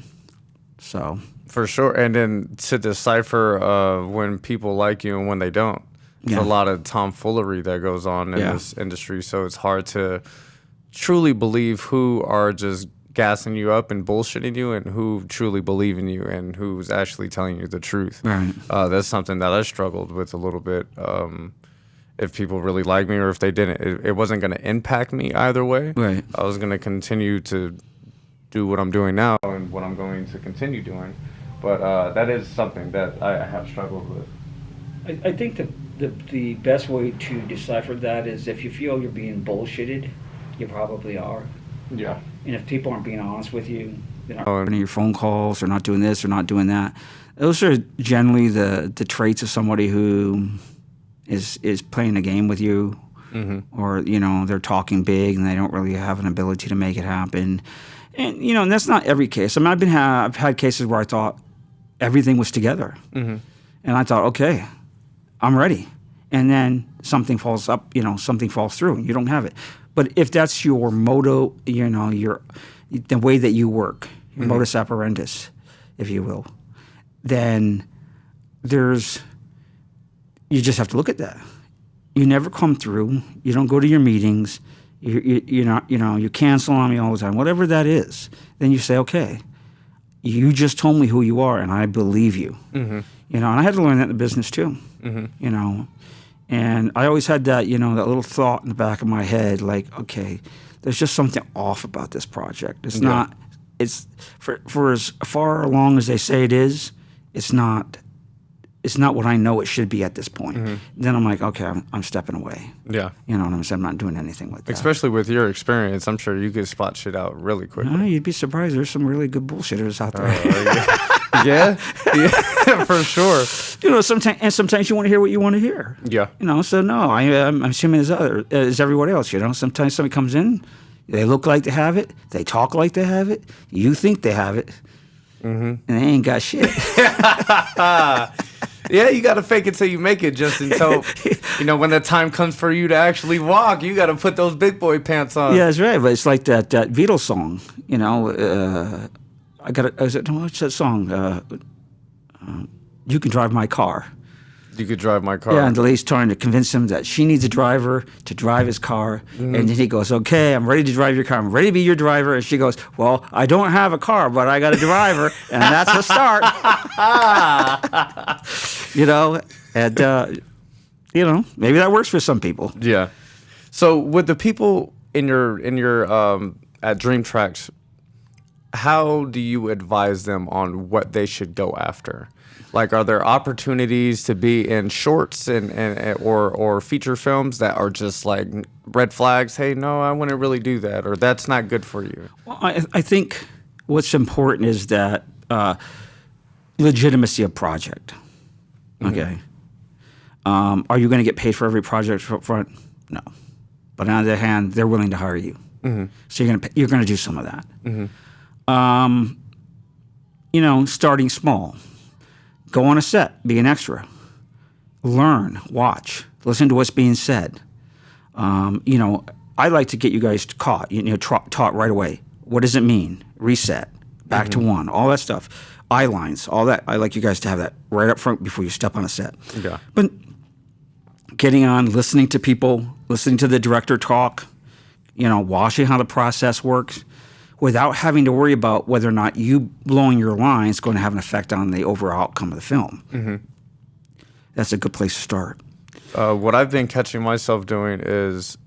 So for sure, and then to decipher when people like you and when they don't. There's a lot of tomfoolery that goes on in this industry, so it's hard to truly believe who are just gassing you up and bullshitting you, and who truly believe in you, and who's actually telling you the truth. Right. That's something that I struggled with a little bit. If people really like me or if they didn't, it wasn't going to impact me either way. Right. I was going to continue to do what I'm doing now and what I'm going to continue doing. But that is something that I have struggled with. I think the best way to decipher that is if you feel you're being bullshitted, you probably are. Yeah. And if people aren't being honest with you, they're not returning your phone calls, or not doing this, or not doing that. Those are generally the traits of somebody who is playing a game with you, or they're talking big and they don't really have an ability to make it happen. And and that's not every case. I mean, I've had cases where I thought everything was together, and I thought, okay, I'm ready, and then something falls up, something falls through, and you don't have it. But if that's your motto, the way that you work, your modus operandus, if you will, then you just have to look at that. You never come through. You don't go to your meetings. You cancel on me all the time. Whatever that is, then you say, okay, you just told me who you are, and I believe you. And I had to learn that in the business too. And I always had that, that little thought in the back of my head, like, okay, there's just something off about this project. It's not. It's for as far along as they say it is. It's not it's not what I know it should be at this point. Then I'm like, okay, I'm stepping away. Yeah. You know what I'm saying? I'm not doing anything with that. Especially with your experience, I'm sure you could spot shit out really quickly. No, you'd be surprised. There's some really good bullshitters out there. Yeah, for sure. You know, sometimes you want to hear what you want to hear. Yeah. You know, so no, I'm assuming as everyone else. You know, sometimes somebody comes in, they look like they have it, they talk like they have it, you think they have it, and they ain't got shit. Yeah, you got to fake it till you make it, just until, you know, when the time comes for you to actually walk, you got to put those big boy pants on. Yeah, that's right. But it's like that Beatles song, you know. What's that song? You Can Drive My Car. You could drive my car. Yeah, and the lady's trying to convince him that she needs a driver to drive his car. And then he goes, okay, I'm ready to drive your car. I'm ready to be your driver. And she goes, well, I don't have a car, but I got a driver. And that's a start. You know, and, you know, maybe that works for some people. Yeah. So with the people in your at DreamTraxx, how do you advise them on what they should go after? Like, are there opportunities to be in shorts or feature films that are just like red flags? Hey, no, I wouldn't really do that, or that's not good for you. Well, I think what's important is that legitimacy of project. Okay. Are you going to get paid for every project up front? No. But on the other hand, they're willing to hire you. So you're going to do some of that. You know, starting small. Go on a set, be an extra. Learn, watch, listen to what's being said. You know, I like to get you guys taught right away. What does it mean? Reset, back to one, all that stuff. Eye lines, all that. I like you guys to have that right up front before you step on a set. Yeah. But getting on, listening to people, listening to the director talk, you know, watching how the process works, without having to worry about whether or not you blowing your line is going to have an effect on the overall outcome of the film. That's a good place to start. What I've been catching myself doing is,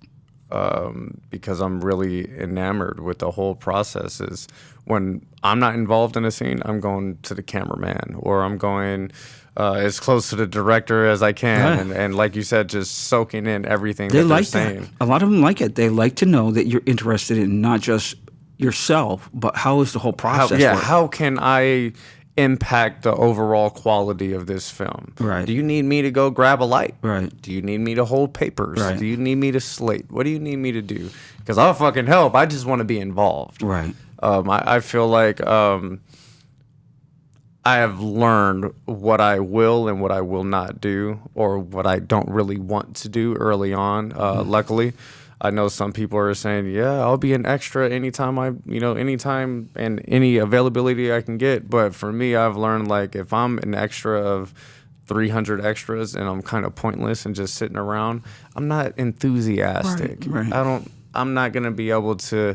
because I'm really enamored with the whole process, is when I'm not involved in a scene, I'm going to the cameraman, or I'm going as close to the director as I can. And like you said, just soaking in everything that they're saying. That. A lot of them like it. They like to know that you're interested in not just yourself, but how is the whole process work? How can I impact the overall quality of this film? Right. Do you need me to go grab a light? Right. Do you need me to hold papers? Right. Do you need me to slate? What do you need me to do? Because I'll fucking help. I just want to be involved. Right. I feel like I have learned what I will and what I will not do, or what I don't really want to do early on. Luckily, I know some people are saying, yeah, I'll be an extra anytime anytime and any availability I can get. But for me, I've learned, like, if I'm an extra of 300 extras and I'm kind of pointless and just sitting around, I'm not enthusiastic. Right. I'm not going to be able to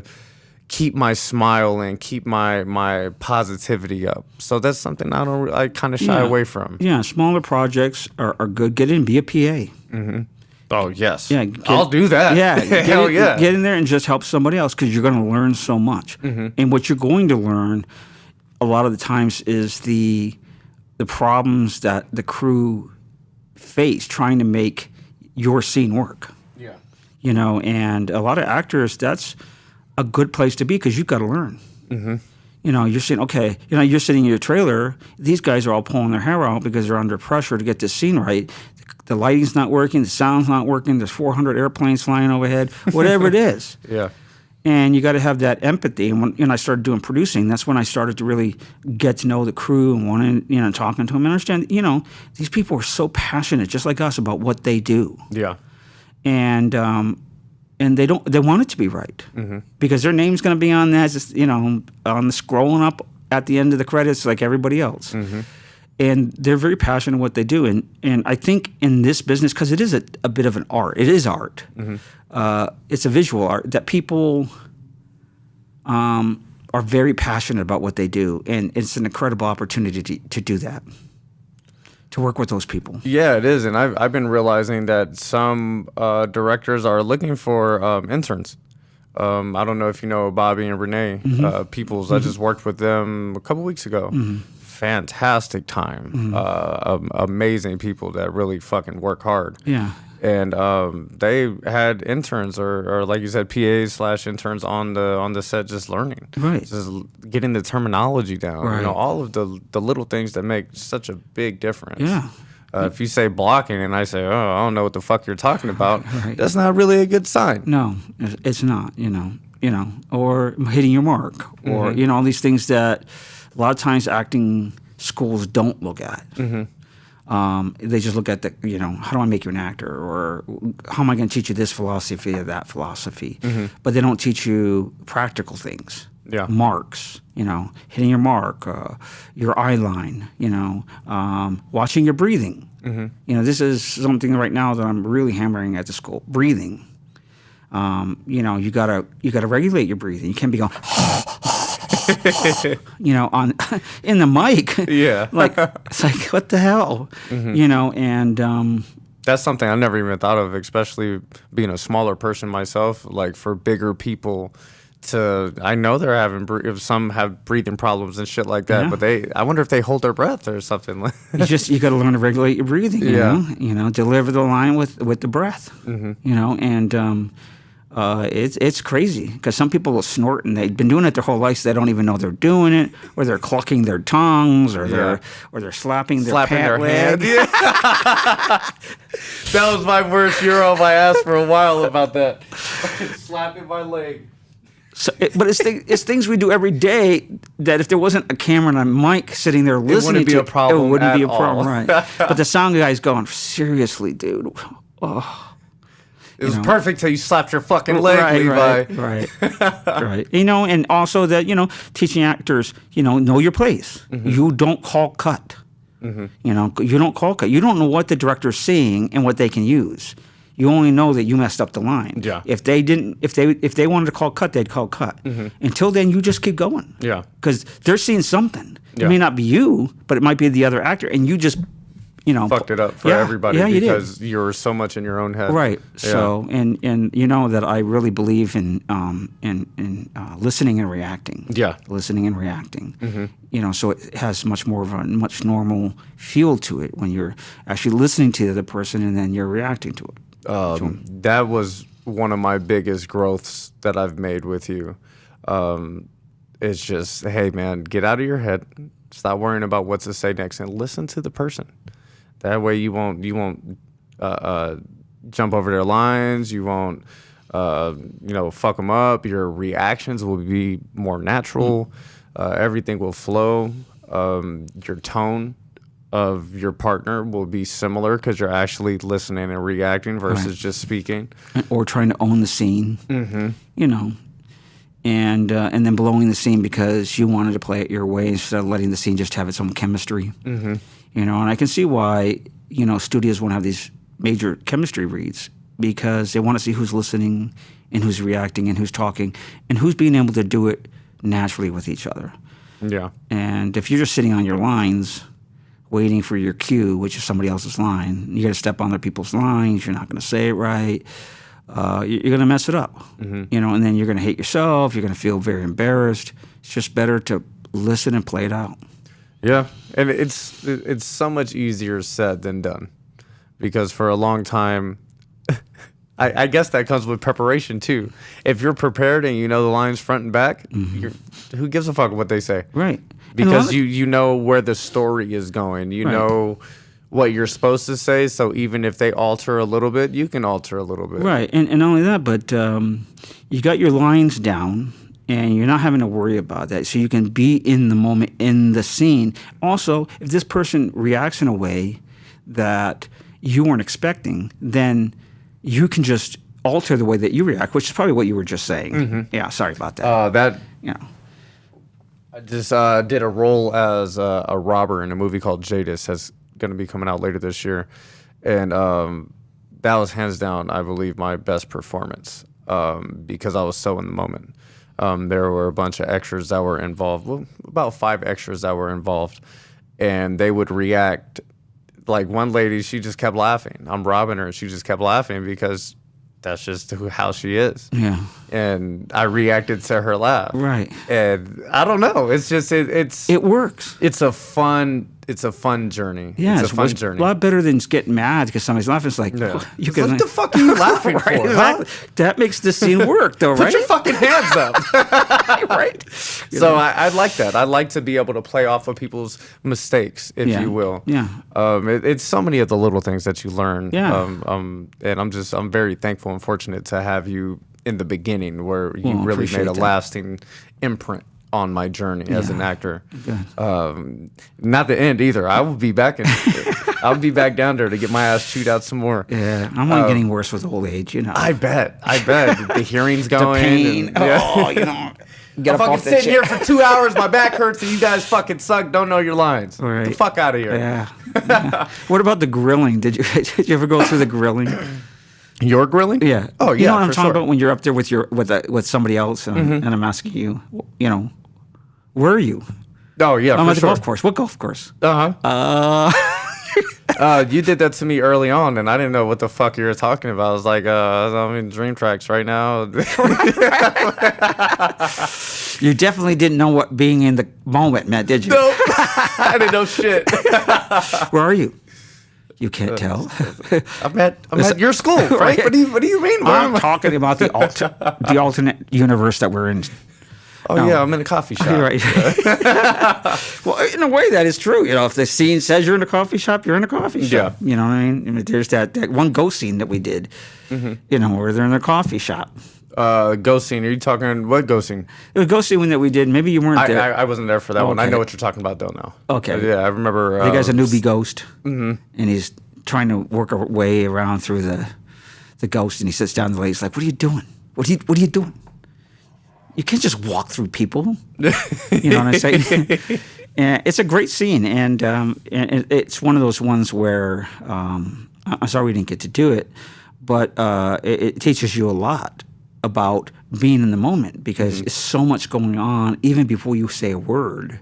keep my smile and keep my positivity up. So that's something I kind of shy away from. Yeah, smaller projects are good. Get in, be a PA. Oh, yes. Yeah, I'll do that. Yeah. Hell yeah. Get in there and just help somebody else, because you're going to learn so much. And what you're going to learn a lot of the times is the problems that the crew face trying to make your scene work. Yeah. You know, and a lot of actors, that's a good place to be, because you've got to learn. You know, you're saying, okay, you know, you're sitting in your trailer. These guys are all pulling their hair out because they're under pressure to get this scene right. The lighting's not working. The sound's not working. There's 400 airplanes flying overhead. Whatever it is. Yeah. And you got to have that empathy. And when I started doing producing, that's when I started to really get to know the crew and wanting, talking to them and understand, these people are so passionate, just like us, about what they do. Yeah. And they want it to be right, because their name's going to be on that, on the scrolling up at the end of the credits like everybody else. And they're very passionate what they do. And I think in this business, because it is a bit of an art, it is art. It's a visual art that people are very passionate about what they do. And it's an incredible opportunity to do that, to work with those people. Yeah, it is. And I've been realizing that some directors are looking for interns. I don't know if you know Bobby and Renee Peoples. I just worked with them a couple weeks ago. fantastic time. Amazing people that really fucking work hard. Yeah. And they had interns or like you said, PAs/interns on the set, just learning, Right. just getting the terminology down. Right. You know, all of the little things that make such a big difference. Yeah. If you say blocking and I say, oh, I don't know what the fuck you're talking about, Right. that's not really a good sign. No, it's not. Or hitting your mark, or all these things that a lot of times acting schools don't look at. They just look at how do I make you an actor, or how am I going to teach you this philosophy or that philosophy, but they don't teach you practical things. Yeah. Marks, hitting your mark, your eye line, watching your breathing. This is something right now that I'm really hammering at the school. Breathing. You gotta regulate your breathing. You can't be going, on in the mic. Yeah. It's like what the hell, and that's something I never even thought of, especially being a smaller person myself. Like for bigger people, I know they're having some have breathing problems and shit like that. Yeah. But I wonder if they hold their breath or something. you got to learn to regulate your breathing. Deliver the line with the breath. And it's crazy because some people will snort and they've been doing it their whole life, so they don't even know they're doing it, or they're clucking their tongues, or they're slapping their pant leg. hand. Yeah. That was my worst euro I asked for a while about that. Slapping my leg. So, but it's things we do every day that if there wasn't a camera and a mic sitting there listening be to a problem it wouldn't at be a problem, all. right? But the sound guy's going, seriously, dude. Oh. It was perfect till you slapped your fucking leg, Levi. Right. Right. And also that, teaching actors, know your place. You don't call cut. You don't call cut. You don't know what the director's seeing and what they can use. You only know that you messed up the line. Yeah. If they didn't, if they wanted to call cut, they'd call cut. Until then, you just keep going. Yeah. Because they're seeing something. Yeah. It may not be you, but it might be the other actor, and you just, fucked it up for everybody because you're so much in your own head. Right. Yeah. So, and that I really believe in listening and reacting. Yeah. Listening and reacting. So it has much more of a much normal feel to it when you're actually listening to the person and then you're reacting to it. That was one of my biggest growths that I've made with you. It's just, hey man, get out of your head. Stop worrying about what to say next and listen to the person. That way you won't jump over their lines. You won't, fuck them up. Your reactions will be more natural. Everything will flow. Your tone of your partner will be similar because you're actually listening and reacting versus just speaking. Or trying to own the scene, and then blowing the scene because you wanted to play it your way instead of letting the scene just have its own chemistry. And I can see why, studios want to have these major chemistry reads because they want to see who's listening and who's reacting and who's talking and who's being able to do it naturally with each other. Yeah. And if you're just sitting on your lines waiting for your cue, which is somebody else's line, you got to step on other people's lines, you're not going to say it right, you're going to mess it up, and then you're going to hate yourself, you're going to feel very embarrassed. It's just better to listen and play it out. Yeah, and it's so much easier said than done, because for a long time, I guess that comes with preparation too. If you're prepared and you know the lines front and back, who gives a fuck what they say? Right. Because you know where the story is going. You know what you're supposed to say, so even if they alter a little bit, you can alter a little bit. Right, and not only that, but you got your lines down, and you're not having to worry about that. So you can be in the moment, in the scene. Also, if this person reacts in a way that you weren't expecting, then you can just alter the way that you react, which is probably what you were just saying. Yeah, sorry about that. I just did a role as a robber in a movie called Jadis. That's going to be coming out later this year. And that was hands down, I believe, my best performance because I was so in the moment. There were a bunch of extras that were involved, about 5 extras that were involved, and they would react. Like one lady, she just kept laughing. I'm robbing her, and she just kept laughing because that's just how she is. Yeah. And I reacted to her laugh. Right. And I don't know. It's just it works. It's a fun journey. Yeah, it's a fun journey. A lot better than just getting mad because somebody's laughing. It's like, you can. What the fuck are you laughing for? Exactly. Huh? That makes the scene work, though, right? Put your fucking hands up. Right. So I like that. I like to be able to play off of people's mistakes, if you will. Yeah. It's so many of the little things that you learn. Yeah. And I'm very thankful and fortunate to have you in the beginning, where you really appreciate made a that. lasting imprint on my journey as an actor. Good. Not the end either. I will be back I'll be back down there to get my ass chewed out some more. Yeah, I'm only getting worse with old age, you know. I bet. The hearing's going. The pain. And, yeah. Oh, you know. Get I'm up fucking off that sitting chair. here for 2 hours. My back hurts, and you guys fucking suck. Don't know your lines. Right. Get the fuck out of here. Yeah. What about the grilling? Did you ever go through the grilling? Your grilling? Yeah. Oh, yeah. You know what I'm for talking sure. about when you're up there with somebody else, and I'm asking you, you know, where are you? Oh, yeah. I'm for at the sure. golf course. What golf course? You did that to me early on, and I didn't know what the fuck you were talking about. I was like, I'm in DreamTraxx right now. You definitely didn't know what being in the moment meant, did you? Nope. I didn't know shit. Where are you? You can't tell. I'm at your school, Frank. Right. What do you mean? Where I'm am I? talking about the alternate universe that we're in. Oh, yeah, I'm in a coffee shop. Right. Well, in a way, that is true. You know, if the scene says you're in a coffee shop, you're in a coffee shop. Yeah. You know what I mean? There's that one ghost scene that we did, you know, where they're in a coffee shop. Ghost scene. Are you talking what ghost scene? It was a ghost scene that we did. Maybe you weren't there. I wasn't there for that one. I Okay. know what you're talking about, though, now. Okay. Yeah, I remember. The guy's a newbie ghost, and he's trying to work a way around through the ghost, and he sits down. The lady's like, "What are you doing? What are you doing? You can't just walk through people." You know what I'm saying? And it's a great scene, and it's one of those ones where I'm sorry we didn't get to do it, but it teaches you a lot about being in the moment because it's so much going on even before you say a word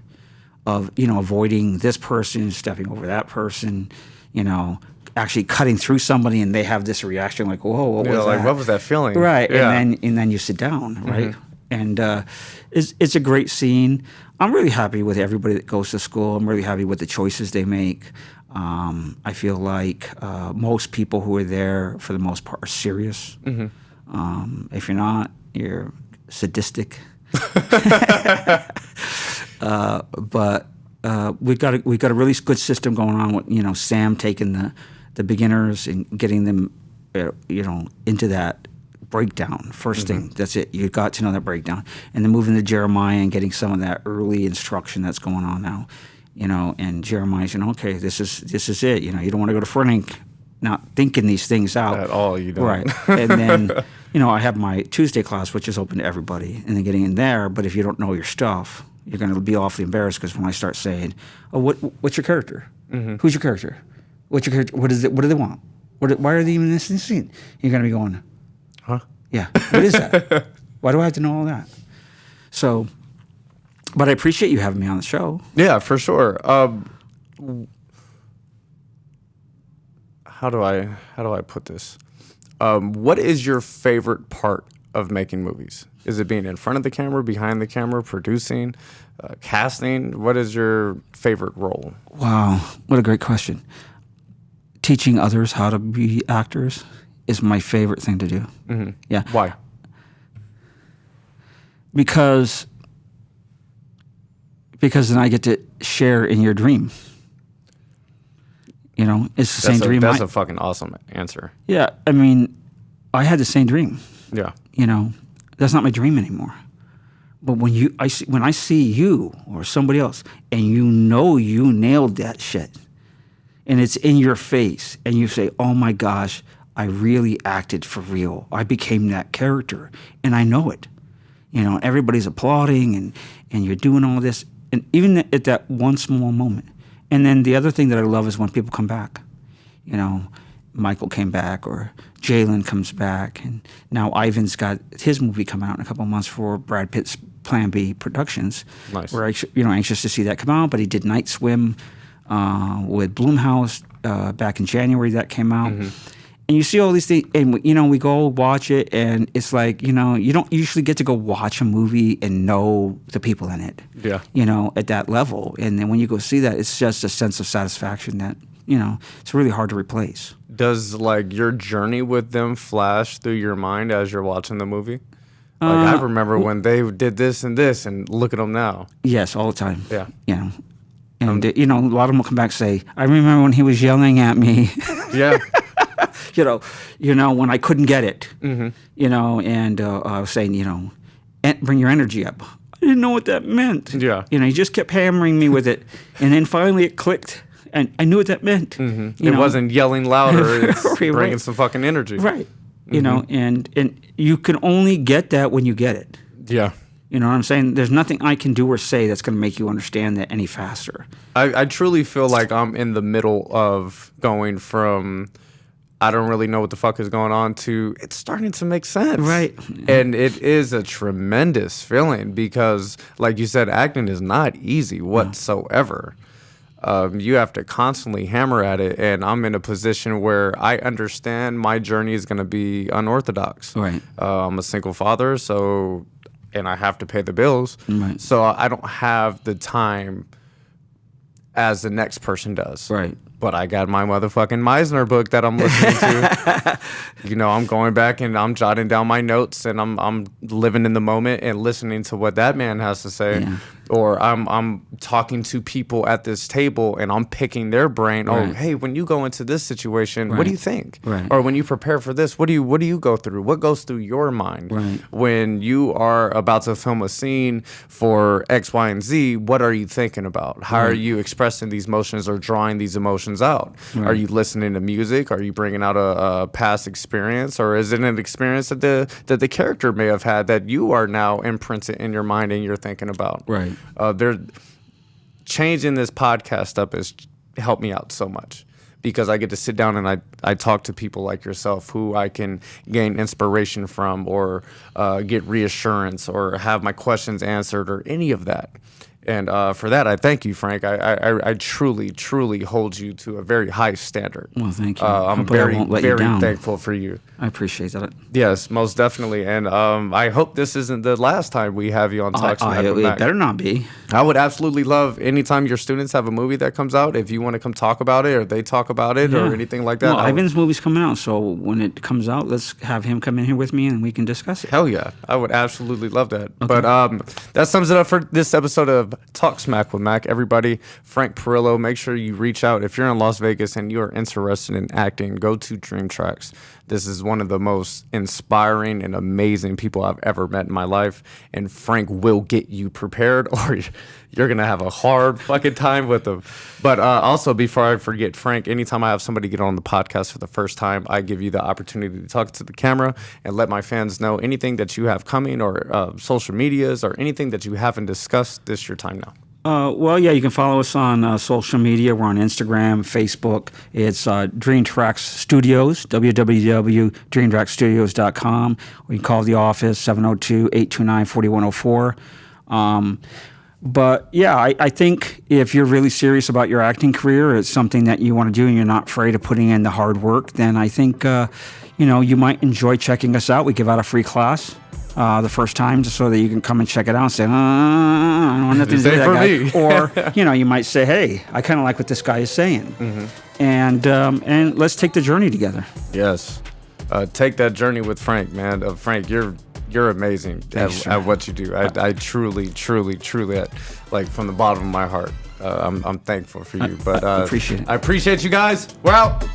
of, you know, avoiding this person, stepping over that person, you know, actually cutting through somebody and they have this reaction like, whoa, what was that? What was that feeling? Right. Yeah. And then you sit down, right? And it's a great scene. I'm really happy with everybody that goes to school. I'm really happy with the choices they make. I feel like most people who are there, for the most part, are serious. If you're not, you're sadistic. But we got a really good system going on with, you know, Sam taking the beginners and getting them, you know, into that breakdown. First thing, that's it. You got to know that breakdown, and then moving to Jeremiah and getting some of that early instruction that's going on now. You know, and Jeremiah's, you know, okay, this is it. You know, you don't want to go to Frank not thinking these things out At all, you don't. Right. And then, you know, I have my Tuesday class, which is open to everybody, and then getting in there. But if you don't know your stuff, you're going to be awfully embarrassed because when I start saying, "Oh, what's your character? Who's your character? What's your character? What is it? What do they want? Why are they even in this scene?" You're going to be going, Huh? Yeah. What is that? Why do I have to know all that? So, but I appreciate you having me on the show. Yeah, for sure. How do I put this? What is your favorite part of making movies? Is it being in front of the camera, behind the camera, producing, casting? What is your favorite role? Wow, what a great question. Teaching others how to be actors is my favorite thing to do. Yeah. Why? Because then I get to share in your dream. You know, it's the same dream. That's a fucking awesome answer. Yeah, I mean, I had the same dream. Yeah. You know, that's not my dream anymore. But when I see you or somebody else, and you know you nailed that shit, and it's in your face, and you say, "Oh my gosh, I really acted for real. I became that character, and I know it." You know, everybody's applauding, and you're doing all this, and even at that one small moment. And then the other thing that I love is when people come back. You know, Michael came back, or Jalen comes back, and now Ivan's got his movie coming out in a couple of months for Brad Pitt's Plan B Productions. Nice. We're anxious to see that come out, but he did Night Swim with Blumhouse back in January. That came out, And you see all these things, and we go watch it, and it's like, you don't usually get to go watch a movie and know the people in it. Yeah. At that level. And then when you go see that, it's just a sense of satisfaction that, it's really hard to replace. Does like your journey with them flash through your mind as you're watching the movie? Like I remember when they did this, and look at them now. Yes, all the time. Yeah. And a lot of them will come back and say, I remember when he was yelling at me. Yeah. When I couldn't get it, Mm-hmm. and I was saying, bring your energy up. I didn't know what that meant. Yeah. He just kept hammering me with it. And then finally it clicked, and I knew what that meant. Mm-hmm. It wasn't yelling louder. It's bringing Right. some fucking energy. Right. Mm-hmm. And you can only get that when you get it. Yeah. You know what I'm saying? There's nothing I can do or say that's going to make you understand that any faster. I truly feel like I'm in the middle of going from I don't really know what the fuck is going on to it's starting to make sense. Right. And it is a tremendous feeling because, like you said, acting is not easy whatsoever. You have to constantly hammer at it. And I'm in a position where I understand my journey is going to be unorthodox. Right. I'm a single father, and I have to pay the bills. Right. So I don't have the time as the next person does. Right. But I got my motherfucking Meisner book that I'm listening to. I'm going back and I'm jotting down my notes and I'm living in the moment and listening to what that man has to say. Yeah. Or I'm talking to people at this table and I'm picking their brain. Right. Oh, hey, when you go into this situation, what Right. do you think? Right. Or when you prepare for this, what do you go through? What goes through your mind? Right. When you are about to film a scene for X, Y, and Z, what are you thinking about? How are you expressing these emotions or drawing these emotions out? Right. Are you listening to music? Are you bringing out a past experience? Or is it an experience that the character may have had that you are now imprinted in your mind and you're thinking about? Right. Changing this podcast up has helped me out so much because I get to sit down and I talk to people like yourself who I can gain inspiration from or get reassurance or have my questions answered or any of that. And for that, I thank you, Frank. I truly, truly hold you to a very high standard. Well, thank you. I'm Hopefully I very, won't let you very down. thankful for you. I appreciate that. Yes, most definitely. And I hope this isn't the last time we have you on Talksmackwithmac. It better not be. I would absolutely love anytime your students have a movie that comes out, if you want to come talk about it or they talk about it or anything like that. Well, Ivan's movie's coming out, so when it comes out, let's have him come in here with me and we can discuss it. Hell yeah. I would absolutely love that. Okay. But that sums it up for this episode of Talksmack with Mac. Everybody, Frank Parillo, make sure you reach out. If you're in Las Vegas and you are interested in acting, go to DreamTraxx. This is one of the most inspiring and amazing people I've ever met in my life. And Frank will get you prepared or you're going to have a hard fucking time with him. But also, before I forget, Frank, anytime I have somebody get on the podcast for the first time, I give you the opportunity to talk to the camera and let my fans know anything that you have coming or social medias or anything that you haven't discussed. This is your time now. You can follow us on social media. We're on Instagram, Facebook. It's DreamTraxx Studios, www.dreamtraxstudios.com. Or you can call the office, 702-829-4104. I think if you're really serious about your acting career, it's something that you want to do and you're not afraid of putting in the hard work, then I think, you might enjoy checking us out. We give out a free class. The first time, just so that you can come and check it out and say, I don't want nothing to do with that guy. Or, you might say, hey, I kind of like what this guy is saying. Mm-hmm. And let's take the journey together. Yes. Take that journey with Frank, man. Frank, you're amazing at what you do. I truly, truly, truly, like from the bottom of my heart, I'm thankful for you. But I appreciate it. I appreciate you guys. We're out.